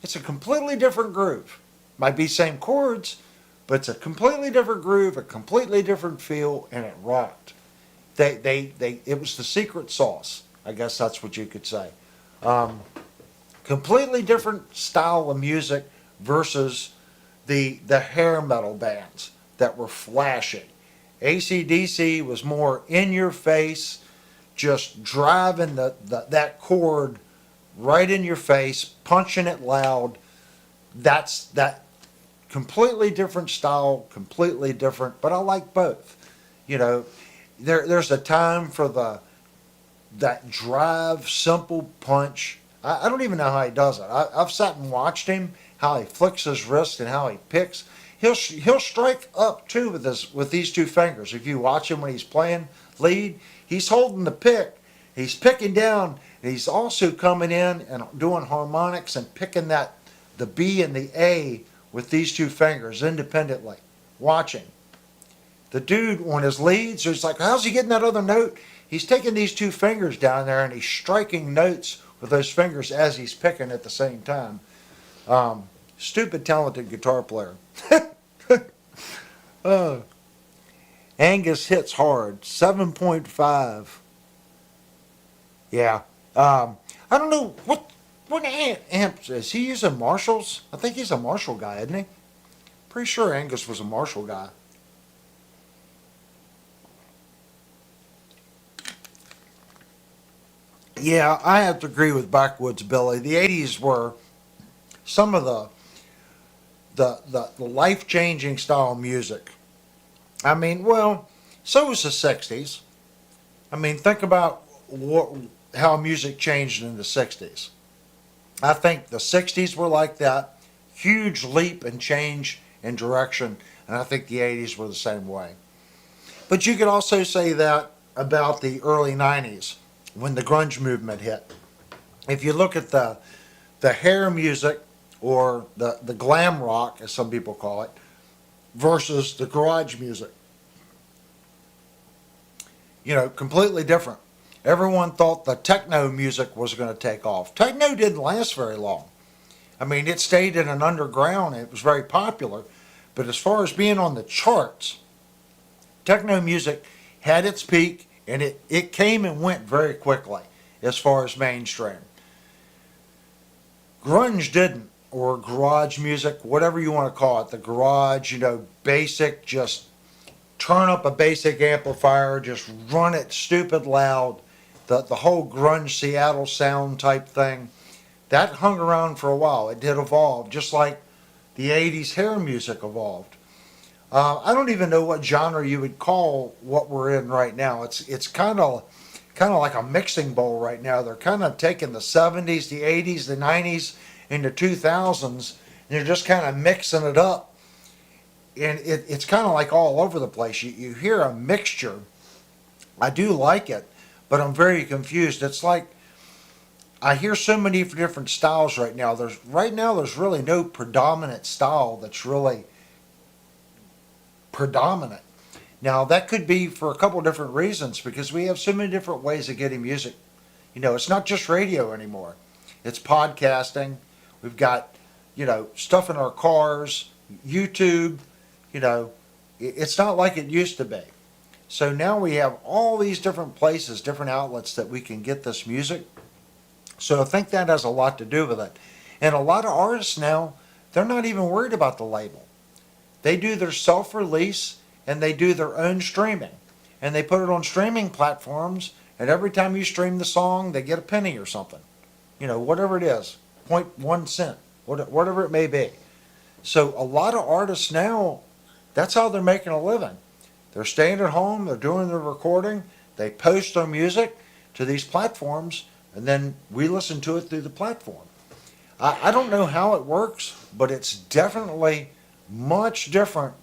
It's a completely different groove. Might be same chords, but it's a completely different groove, a completely different feel, and it rocked. It was the secret sauce. I guess that's what you could say. Completely different style of music versus the hair metal bands that were flashy. AC/DC was more in your face, just driving that chord right in your face, punching it loud. That's that completely different style, completely different, but I like both. There's a time for that drive, simple punch. I don't even know how he does it. I've sat and watched him, how he flicks his wrist and how he picks. He'll strike up too with these two fingers. If you watch him when he's playing lead, he's holding the pick. He's picking down, and he's also coming in and doing harmonics and picking the B and the A with these two fingers independently. Watching. The dude on his leads, he's like, how's he getting that other note? He's taking these two fingers down there and he's striking notes with those fingers as he's picking at the same time. Stupid talented guitar player. Angus hits hard, 7.5. Yeah. I don't know what amp is he using. Marshalls? I think he's a Marshall guy, isn't he? Pretty sure Angus was a Marshall guy. Yeah, I have to agree with Backwoods Billy. The 80s were some of the life-changing style music. I mean, well, so was the 60s. I mean, think about how music changed in the 60s. I think the 60s were like that, huge leap and change in direction, and I think the 80s were the same way. But you could also say that about the early 90s when the grunge movement hit. If you look at the hair music or the glam rock, as some people call it, versus the garage music, completely different. Everyone thought the techno music was going to take off. Techno didn't last very long. I mean, it stayed in an underground. It was very popular. But as far as being on the charts, techno music had its peak, and it came and went very quickly as far as mainstream. Grunge didn't, or garage music, whatever you want to call it. The garage, basic, just turn up a basic amplifier, just run it stupid loud. The whole grunge Seattle sound type thing, that hung around for a while. It did evolve, just like the 80s hair music evolved. I don't even know what genre you would call what we're in right now. It's kind of like a mixing bowl right now. They're kind of taking the 70s, the 80s, the 90s, and the 2000s, and they're just kind of mixing it up. And it's kind of like all over the place. You hear a mixture. I do like it, but I'm very confused. It's like I hear so many different styles right now. There's really no predominant style that's really predominant. Now that could be for a couple different reasons, because we have so many different ways of getting music. It's not just radio anymore. It's podcasting. We've got, stuff in our cars, YouTube. It's not like it used to be. So now we have all these different places, different outlets that we can get this music. So I think that has a lot to do with it. And a lot of artists now, they're not even worried about the label. They do their self-release and they do their own streaming. And they put it on streaming platforms, and every time you stream the song, they get a penny or something. Whatever it is, 0.1 cent, whatever it may be. So a lot of artists now, that's how they're making a living. They're staying at home, they're doing their recording, they post their music to these platforms, and then we listen to it through the platform. I don't know how it works, but it's definitely much different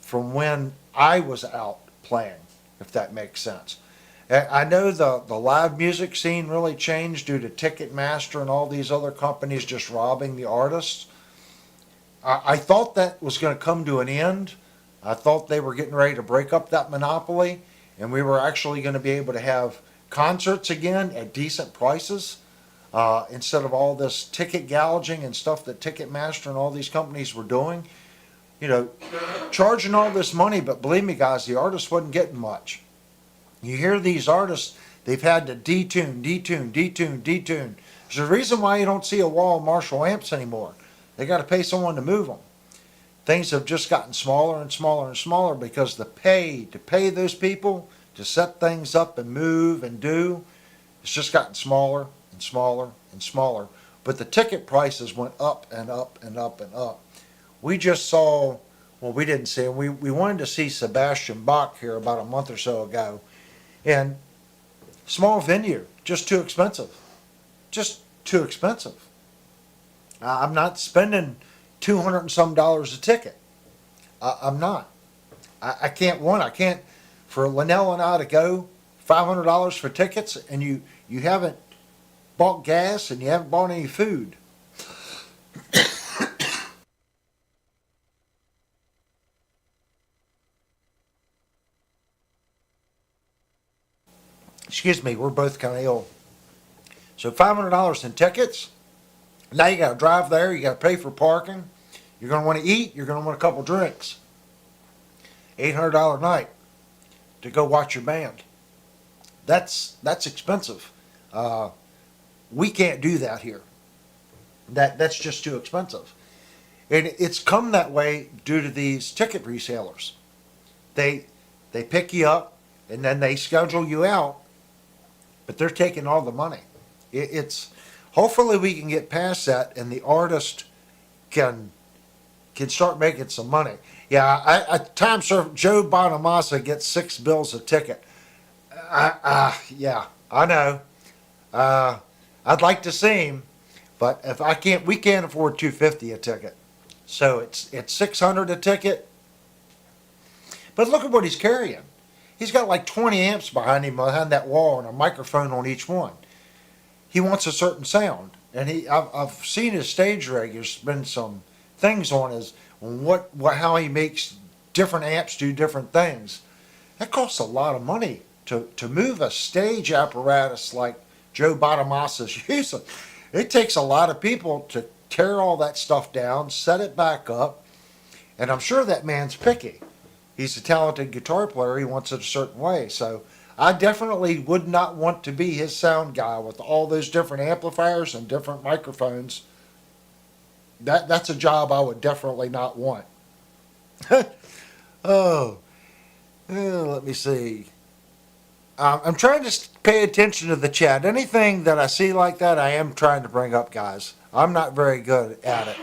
from when I was out playing, if that makes sense. I know the live music scene really changed due to Ticketmaster and all these other companies just robbing the artists. I thought that was going to come to an end. I thought they were getting ready to break up that monopoly, and we were actually going to be able to have concerts again at decent prices, instead of all this ticket gouging and stuff that Ticketmaster and all these companies were doing. Charging all this money, but believe me guys, the artist wasn't getting much. You hear these artists, they've had to detune. There's a reason why you don't see a wall of Marshall amps anymore. They got to pay someone to move them. Things have just gotten smaller and smaller and smaller because to pay those people to set things up and move and do, it's just gotten smaller and smaller and smaller. But the ticket prices went up and up and up and up. We just saw, well, we didn't see him. We wanted to see Sebastian Bach here about a month or so ago. And small venue, just too expensive. Just too expensive. I'm not spending $200 and some a ticket. I'm not. I can't for Linnell and I to go $500 for tickets, and you haven't bought gas and you haven't bought any food. Excuse me, we're both kind of ill. So $500 in tickets. Now you got to drive there. You got to pay for parking. You're going to want to eat. You're going to want a couple drinks. $800 a night to go watch your band. That's expensive. We can't do that here. That's just too expensive. And it's come that way due to these ticket resellers. They pick you up and then they schedule you out, but they're taking all the money. It's hopefully we can get past that and the artist can start making some money. Yeah, at Time Surf, Joe Bonamassa gets $6 a ticket. Yeah, I know. I'd like to see him, but if I can't, we can't afford $250 a ticket. So it's $600 a ticket. But look at what he's carrying. He's got like 20 amps behind him, behind that wall, and a microphone on each one. He wants a certain sound, and I've seen his stage rig. There's been some things on his on how he makes different amps do different things. That costs a lot of money to move a stage apparatus like Joe Bonamassa is using. It takes a lot of people to tear all that stuff down, set it back up, and I'm sure that man's picky. He's a talented guitar player. He wants it a certain way. So I definitely would not want to be his sound guy with all those different amplifiers and different microphones. That's a job I would definitely not want. Oh, let me see. I'm trying to pay attention to the chat. Anything that I see like that, I am trying to bring up, guys. I'm not very good at it.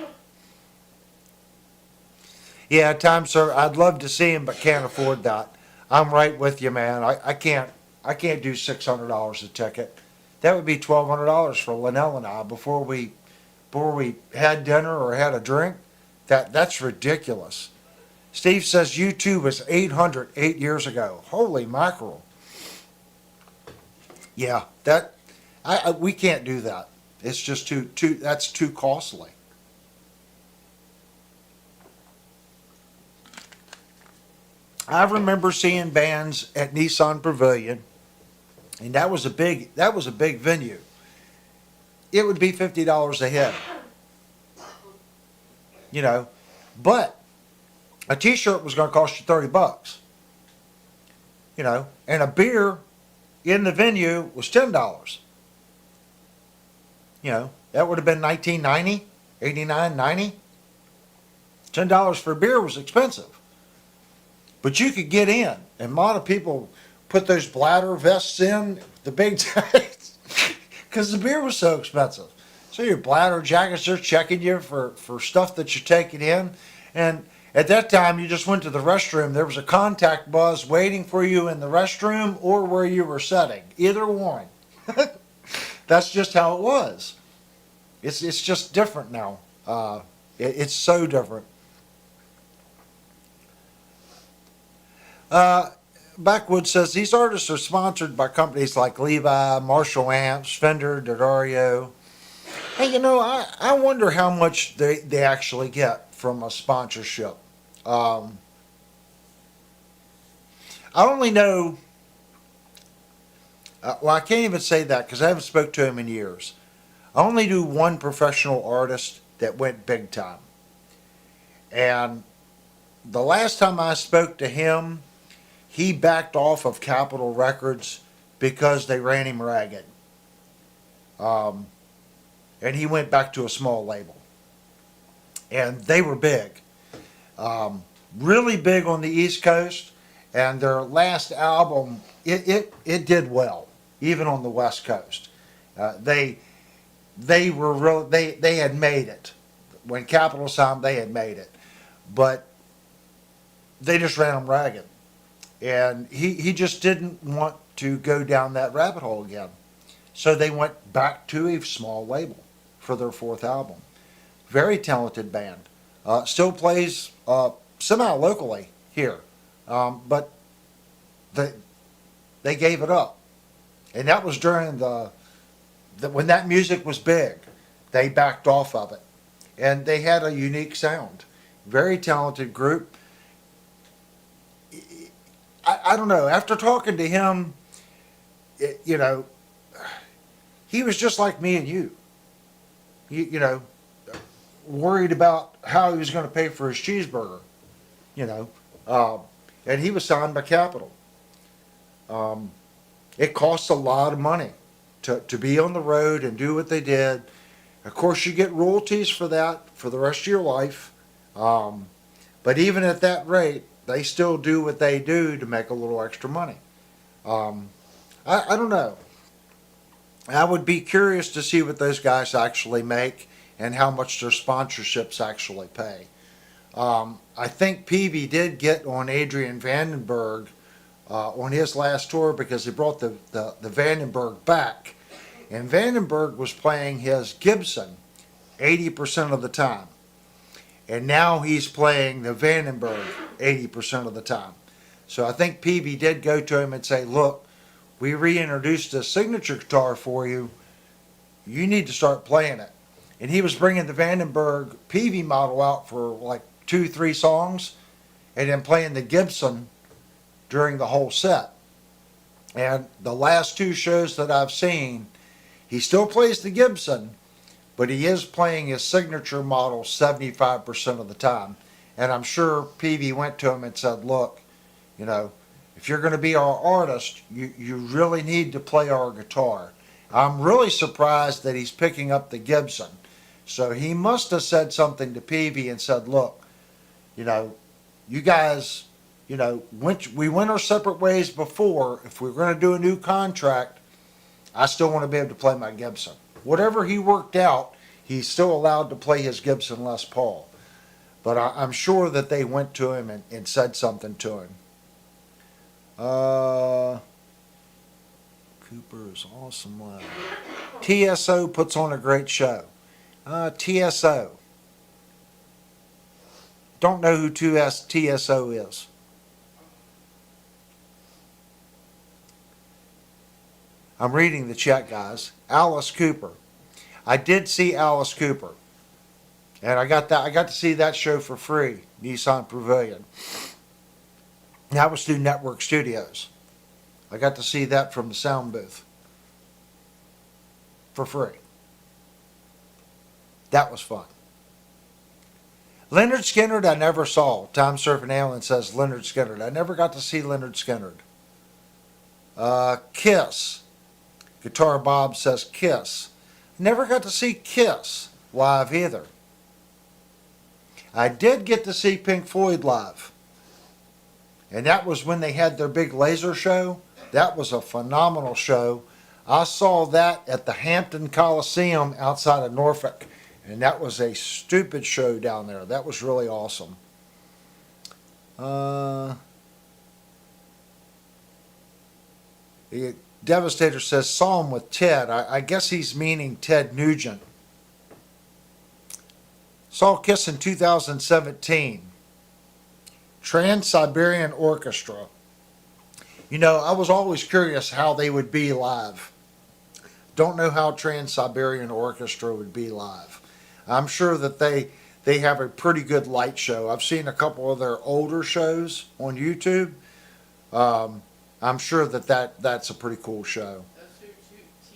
Yeah, Time Sir, I'd love to see him, but can't afford that. I'm right with you, man. I can't do $600 a ticket. That would be $1,200 for Linnell and I before we had dinner or had a drink. That's ridiculous. Steve says U2 was 800 8 years ago. Holy mackerel. Yeah, we can't do that. It's just that's too costly. I remember seeing bands at Nissan Pavilion, and that was a big venue. It would be $50 a head, but a T-shirt was going to cost you $30, and a beer in the venue was $10. That would have been 1990, 89, 90. $10 for a beer was expensive. But you could get in, and a lot of people put those bladder vests in, the big tights, because the beer was so expensive. So your bladder jackets are checking you for stuff that you're taking in. And at that time, you just went to the restroom. There was a contact bus waiting for you in the restroom or where you were sitting. Either one. That's just how it was. It's just different now. It's so different. Backwood says these artists are sponsored by companies like Levi, Marshall Amps, Fender, D'Addario. Hey, I wonder how much they actually get from a sponsorship. I only know, I can't even say that because I haven't spoke to him in years. I only knew one professional artist that went big time. And the last time I spoke to him, he backed off of Capitol Records because they ran him ragged. And he went back to a small label. And they were big. Really big on the East Coast. And their last album, it did well, even on the West Coast. They had made it. When Capitol signed, they had made it. But they just ran them ragged. And he just didn't want to go down that rabbit hole again. So they went back to a small label for their fourth album. Very talented band. Still plays semi-locally here. But they gave it up. And that was during when that music was big. They backed off of it. And they had a unique sound. Very talented group. I don't know. After talking to him, he was just like me and you. Worried about how he was going to pay for his cheeseburger. And he was signed by Capitol. It costs a lot of money to be on the road and do what they did. Of course, you get royalties for that for the rest of your life. But even at that rate, they still do what they do to make a little extra money. I don't know. I would be curious to see what those guys actually make and how much their sponsorships actually pay. I think Peavy did get on Adrian Vandenberg on his last tour because he brought the Vandenberg back. And Vandenberg was playing his Gibson 80% of the time. And now he's playing the Vandenberg 80% of the time. So I think Peavy did go to him and say, look, we reintroduced a signature guitar for you. You need to start playing it. And he was bringing the Vandenberg Peavy model out for like 2-3 songs and then playing the Gibson during the whole set. And the last 2 shows that I've seen, he still plays the Gibson, but he is playing his signature model 75% of the time. And I'm sure Peavy went to him and said, look, you know, if you're going to be our artist, you really need to play our guitar. I'm really surprised that he's picking up the Gibson. So he must have said something to Peavy and said, look, you know, you guys, you know, we went our separate ways before. If we're going to do a new contract, I still want to be able to play my Gibson. Whatever he worked out, he's still allowed to play his Gibson Les Paul. But I'm sure that they went to him and said something to him. Cooper is awesome live. TSO puts on a great show. TSO. Don't know who TSO is. I'm reading the chat, guys. Alice Cooper. I did see Alice Cooper. And I got to see that show for free, Nissan Pavilion. That was through Network Studios. I got to see that from the sound booth for free. That was fun. Leonard Skinner, I never saw. Time Surfing Alien says Leonard Skinner. I never got to see Leonard Skinner. Kiss. Guitar Bob says Kiss. Never got to see Kiss live either. I did get to see Pink Floyd live. And that was when they had their big laser show. That was a phenomenal show. I saw that at the Hampton Coliseum outside of Norfolk. And that was a stupid show down there. That was really awesome. The Devastator says, saw him with Ted. I guess he's meaning Ted Nugent. Saw Kiss in 2017. Trans-Siberian Orchestra. You know, I was always curious how they would be live. Don't know how Trans-Siberian Orchestra would be live. I'm sure that they have a pretty good light show. I've seen a couple of their older shows on YouTube. I'm sure that's a pretty cool show. That's who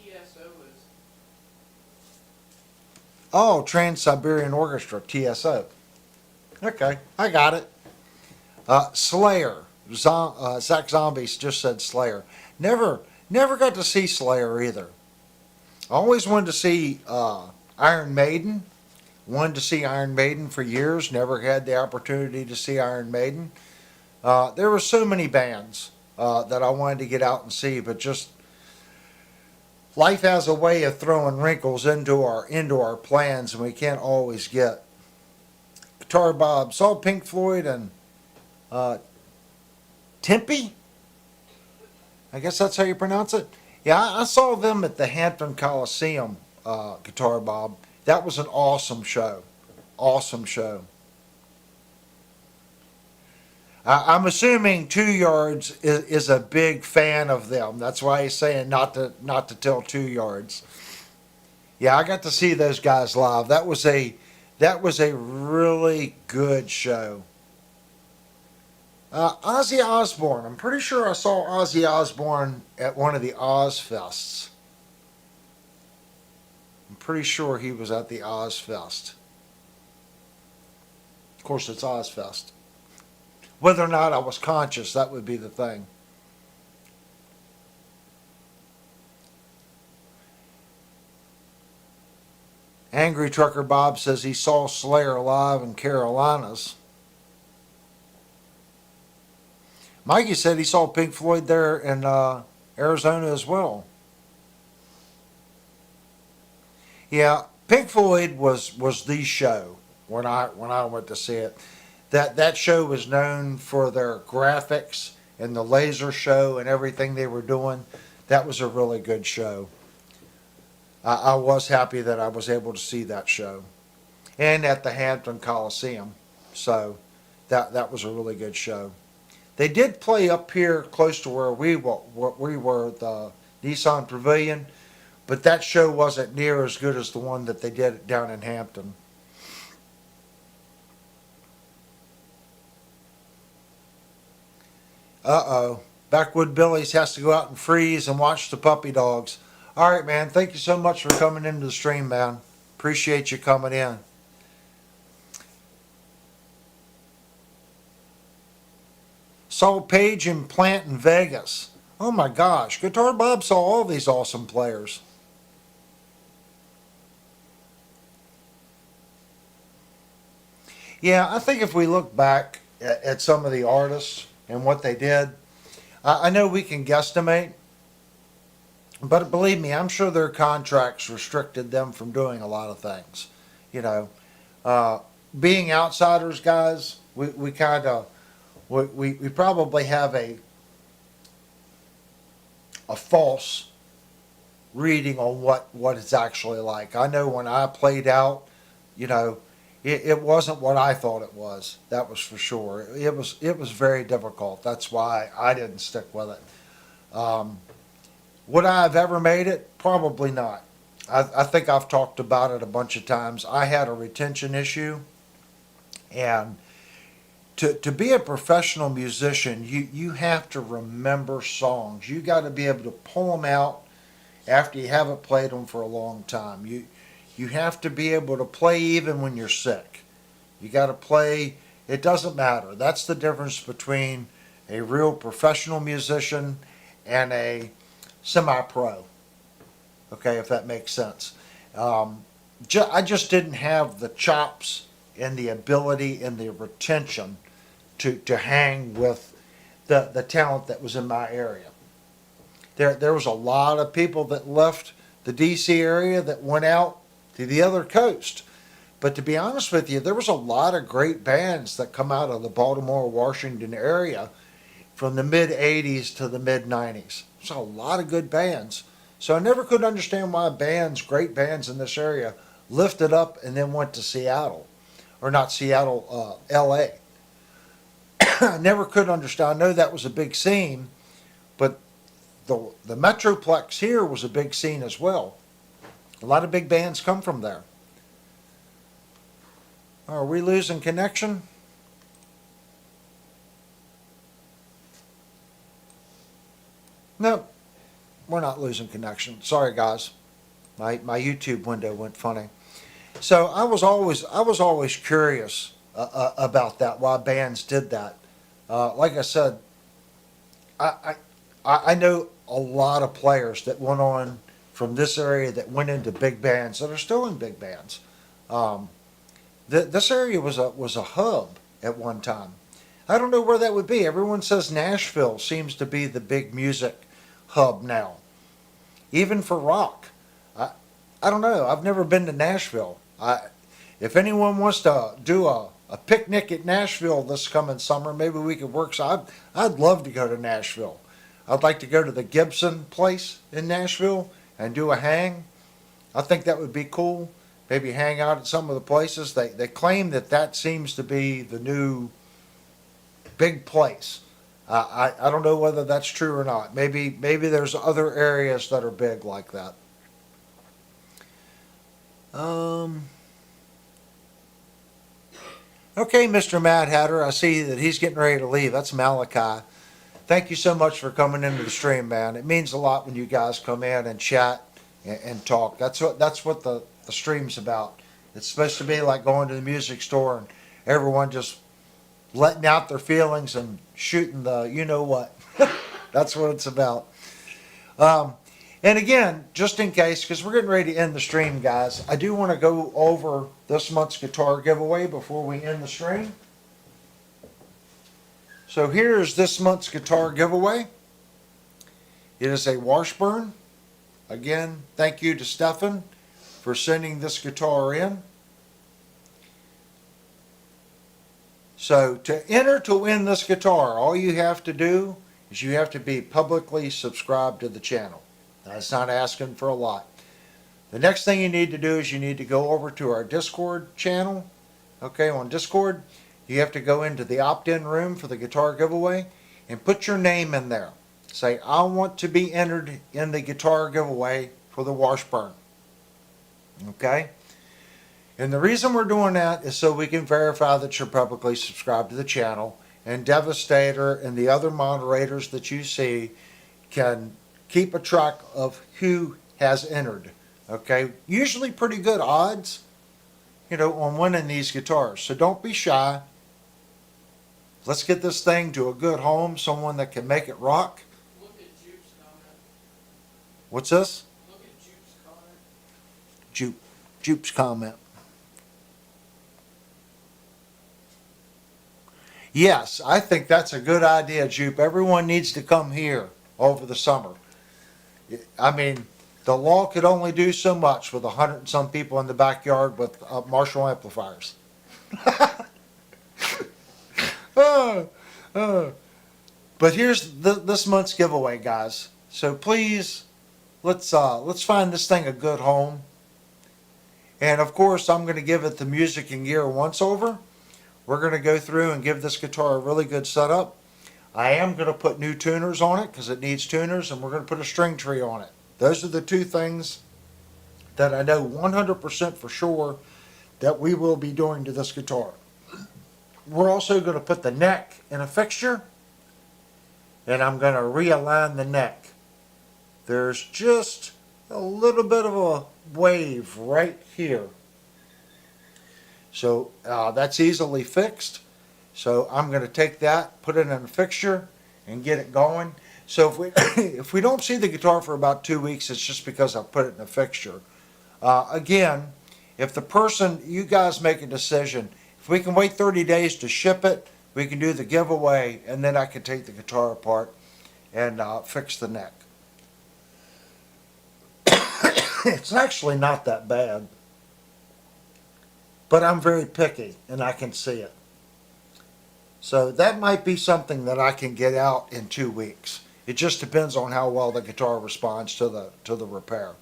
TSO is. Oh, Trans-Siberian Orchestra, TSO. Okay, I got it. Slayer. Zach Zombies just said Slayer. Never got to see Slayer either. I always wanted to see Iron Maiden. Wanted to see Iron Maiden for years. Never had the opportunity to see Iron Maiden. There were so many bands that I wanted to get out and see, but just life has a way of throwing wrinkles into our plans, and we can't always get. Guitar Bob saw Pink Floyd and Tempe. I guess that's how you pronounce it. Yeah, I saw them at the Hampton Coliseum. Guitar Bob. That was an awesome show. Awesome show. I'm assuming 2 Yards is a big fan of them. That's why he's saying not to tell 2 Yards. Yeah, I got to see those guys live. That was a really good show. Ozzy Osbourne. I'm pretty sure I saw Ozzy Osbourne at one of the Oz Fests. I'm pretty sure he was at the Oz Fest. Of course, it's Oz Fest. Whether or not I was conscious, that would be the thing. Angry Trucker Bob says he saw Slayer live in Carolinas. Mikey said he saw Pink Floyd there in Arizona as well. Yeah, Pink Floyd was the show when I went to see it. That show was known for their graphics and the laser show and everything they were doing. That was a really good show. I was happy that I was able to see that show, and at the Hampton Coliseum. So that was a really good show. They did play up here close to where we were, the Nissan Pavilion, but that show wasn't near as good as the one that they did down in Hampton. Uh-oh. Backwood Billy's has to go out and freeze and watch the puppy dogs. All right, man. Thank you so much for coming into the stream, man. Appreciate you coming in. Saw Page and Plant in Vegas. Oh my gosh. Guitar Bob saw all these awesome players. Yeah, I think if we look back at some of the artists and what they did, I know we can guesstimate, but believe me, I'm sure their contracts restricted them from doing a lot of things. You know, uh, being outsiders, guys, we kind of we probably have a false reading on what it's actually like. I know when I played out, you know, it wasn't what I thought it was. That was for sure. It was very difficult. That's why I didn't stick with it. Would I have ever made it? Probably not. I think I've talked about it a bunch of times. I had a retention issue, and to be a professional musician, you have to remember songs. You got to be able to pull them out after you haven't played them for a long time. You have to be able to play even when you're sick. You got to play. It doesn't matter. That's the difference between a real professional musician and a semi-pro. Okay, if that makes sense. I just didn't have the chops and the ability and the retention to hang with the talent that was in my area. There was a lot of people that left the DC area that went out to the other coast. But to be honest with you, there was a lot of great bands that come out of the Baltimore, Washington area from the mid 80s to the mid 90s. There's a lot of good bands. So I never could understand why great bands in this area, lifted up and then went to Seattle. Or not Seattle, LA. I never could understand. I know that was a big scene, but the Metroplex here was a big scene as well. A lot of big bands come from there. Are we losing connection? Nope, we're not losing connection. Sorry, guys. My YouTube window went funny. So I was always curious about that. Why bands did that? Like I said, I know a lot of players that went on from this area that went into big bands that are still in big bands. This area was a hub at one time. I don't know where that would be. Everyone says Nashville seems to be the big music hub now, even for rock. I don't know. I've never been to Nashville. If anyone wants to do a picnic at Nashville this coming summer, maybe we could work. So I'd love to go to Nashville. I'd like to go to the Gibson place in Nashville and do a hang. I think that would be cool. Maybe hang out at some of the places. They claim that seems to be the new big place. I don't know whether that's true or not. Maybe there's other areas that are big like that. Okay, Mr. Mad Hatter, I see that he's getting ready to leave. That's Malachi. Thank you so much for coming into the stream, man. It means a lot when you guys come in and chat and talk. That's what the stream's about. It's supposed to be like going to the music store and everyone just letting out their feelings and shooting the you know what. That's what it's about. And again, just in case, because we're getting ready to end the stream, guys, I do want to go over this month's guitar giveaway before we end the stream. So here's this month's guitar giveaway. It is a Washburn. Again, thank you to Stefan for sending this guitar in. So to enter to win this guitar, all you have to do is you have to be publicly subscribed to the channel. That's not asking for a lot. The next thing you need to do is you need to go over to our Discord channel. Okay, on Discord, you have to go into the opt-in room for the guitar giveaway and put your name in there. Say, I want to be entered in the guitar giveaway for the Washburn. Okay? And the reason we're doing that is so we can verify that you're publicly subscribed to the channel, and Devastator and the other moderators that you see can keep a track of who has entered. Okay? Usually pretty good odds, on winning these guitars. So don't be shy. Let's get this thing to a good home, someone that can make it rock. Look at Jupe's comment. What's this? Look at Jupe's comment. Jupe's comment. Yes, I think that's a good idea, Jupe. Everyone needs to come here over the summer. I mean, the law could only do so much with 100 and some people in the backyard with Marshall amplifiers. But here's this month's giveaway, guys. So please, let's find this thing a good home. And of course, I'm going to give it the MusicNGear once over. We're going to go through and give this guitar a really good setup. I am going to put new tuners on it because it needs tuners, and we're going to put a string tree on it. Those are the two things that I know 100% for sure that we will be doing to this guitar. We're also going to put the neck in a fixture, and I'm going to realign the neck. There's just a little bit of a wave right here. So that's easily fixed. So I'm going to take that, put it in a fixture, and get it going. So if we if we don't see the guitar for about 2 weeks, it's just because I put it in a fixture. Again, if the person, you guys make a decision. If we can wait 30 days to ship it, we can do the giveaway, and then I can take the guitar apart and fix the neck. It's actually not that bad, but I'm very picky, and I can see it. So that might be something that I can get out in 2 weeks. It just depends on how well the guitar responds to the repair.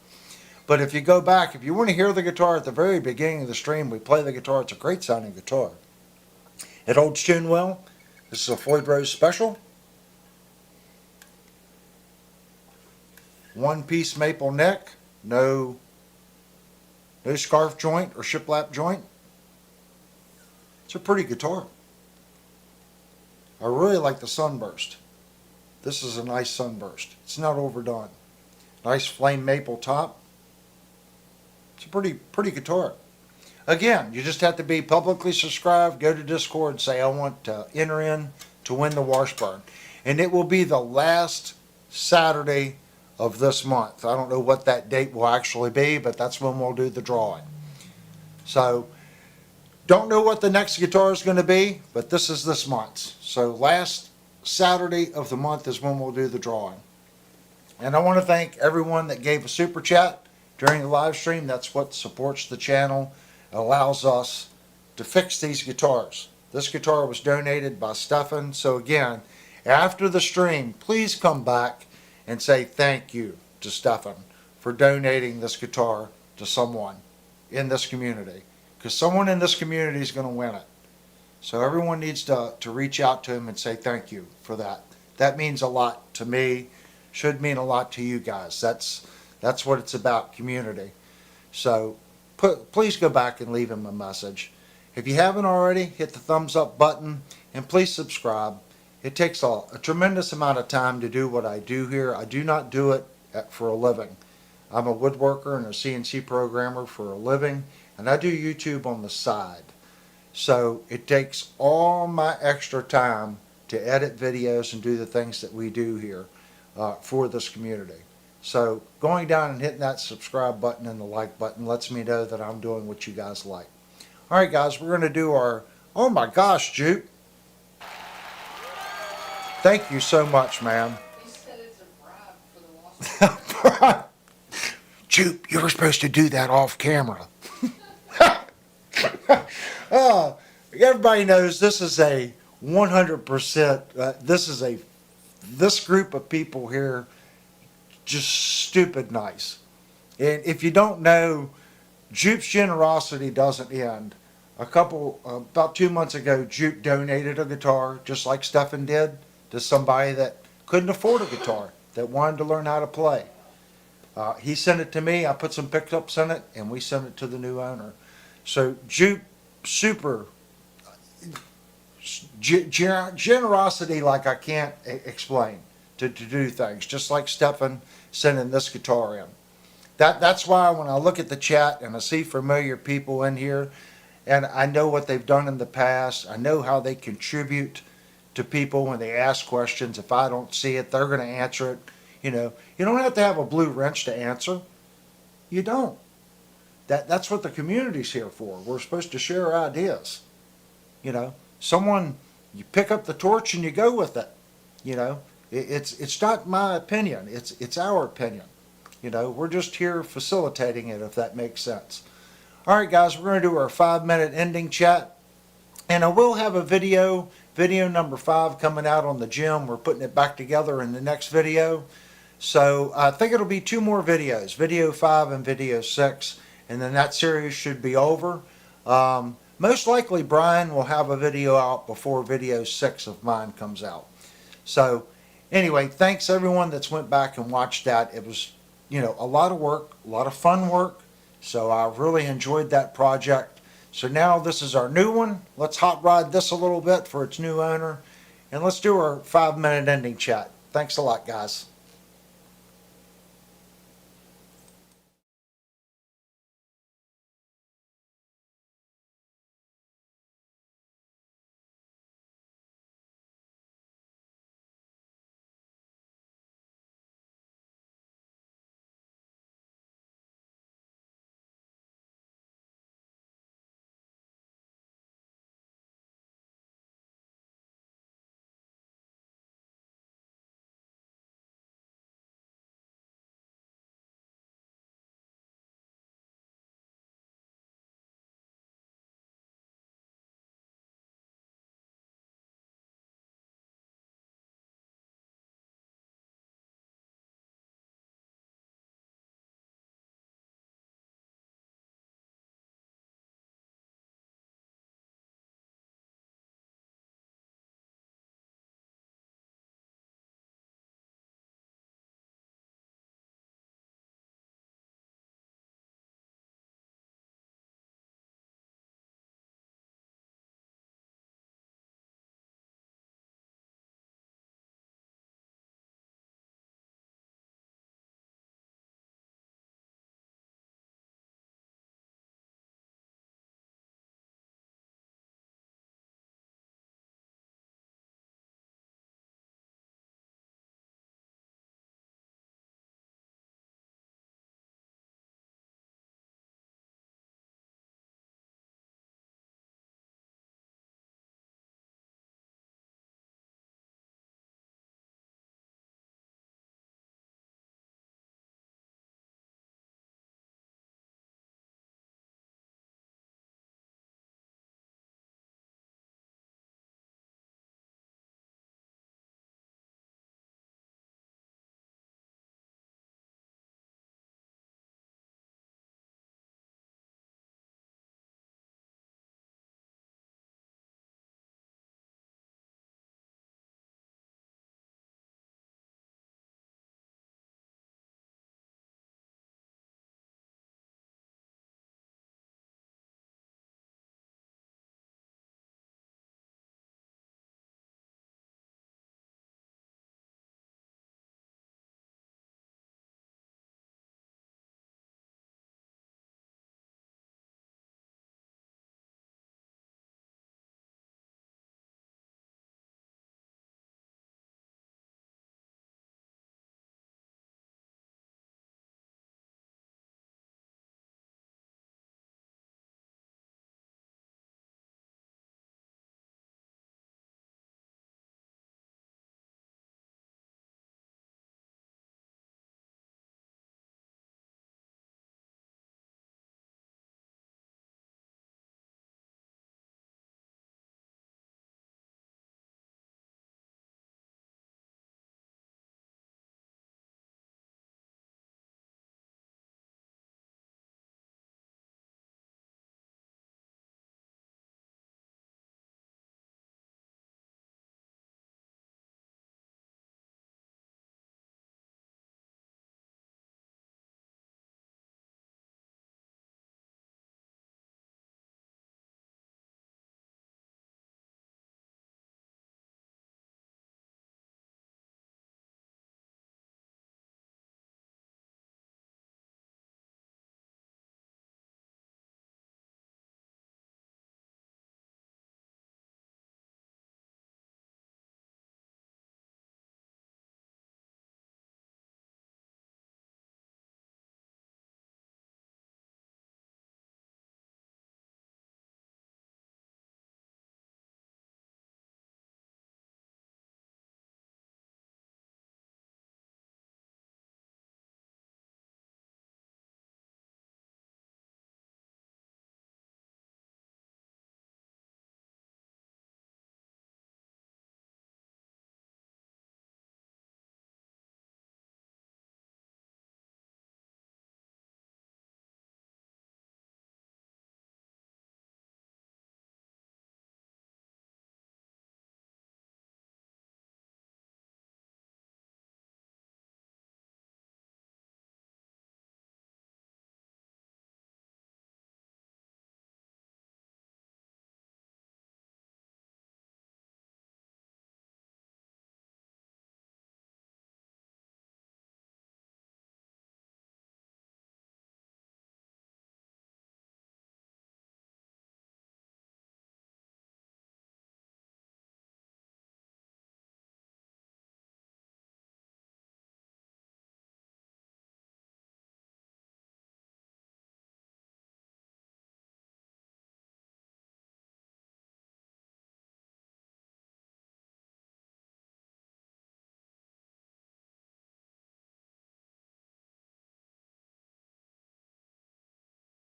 But if you go back, if you want to hear the guitar at the very beginning of the stream, we play the guitar. It's a great sounding guitar. It holds tune well. This is a Floyd Rose Special. One-piece maple neck. No scarf joint or shiplap joint. It's a pretty guitar. I really like the sunburst. This is a nice sunburst. It's not overdone. Nice flame maple top. It's a pretty guitar. Again, you just have to be publicly subscribed, go to Discord, say I want to enter in to win the Washburn. And it will be the last Saturday of this month. I don't know what that date will actually be, but that's when we'll do the drawing. So, don't know what the next guitar is going to be, but this is this month's. So last Saturday of the month is when we'll do the drawing. And I want to thank everyone that gave a super chat during the live stream. That's what supports the channel. It allows us to fix these guitars. This guitar was donated by Stefan. So again, after the stream, please come back and say thank you to Stefan for donating this guitar to someone in this community. Because someone in this community is going to win it. So everyone needs to reach out to him and say thank you for that. That means a lot to me. Should mean a lot to you guys. That's what it's about, community. So please go back and leave him a message. If you haven't already, hit the thumbs up button and please subscribe. It takes a tremendous amount of time to do what I do here. I do not do it for a living. I'm a woodworker and a CNC programmer for a living, and I do YouTube on the side. So it takes all my extra time to edit videos and do the things that we do here for this community. So going down and hitting that subscribe button and the like button lets me know that I'm doing what you guys like. All right, guys, we're going to do our, oh my gosh, Jupe. Thank you so much, man. He said it's a bribe for the Washburn. Jupe, you were supposed to do that off camera. Everybody knows this is a 100%, this group of people here, just stupid nice. And if you don't know, Jupe's generosity doesn't end. About 2 months ago, Jupe donated a guitar, just like Stefan did, to somebody that couldn't afford a guitar, that wanted to learn how to play. He sent it to me, I put some pickups in it, and we sent it to the new owner. So Jupe, super generosity like I can't explain to do things, just like Stefan sending this guitar in. That's why when I look at the chat and I see familiar people in here, and I know what they've done in the past, I know how they contribute to people when they ask questions. If I don't see it, they're going to answer it. You know, you don't have to have a blue wrench to answer. You don't. That's what the community's here for. We're supposed to share ideas. You know, you pick up the torch and you go with it. You know, it's not my opinion. It's our opinion. You know, we're just here facilitating it, if that makes sense. All right, guys, we're going to do our 5-minute ending chat. And I will have a video number 5 coming out on the gym. We're putting it back together in the next video. So I think it'll be 2 more videos, video 5 and video 6. And then that series should be over. Most likely Brian will have a video out before video 6 of mine comes out. So anyway, thanks everyone that's went back and watched that. It was, you know, a lot of work, a lot of fun work. So I really enjoyed that project. So now this is our new one. Let's hot rod this a little bit for its new owner. And let's do our 5-minute ending chat. Thanks a lot, guys.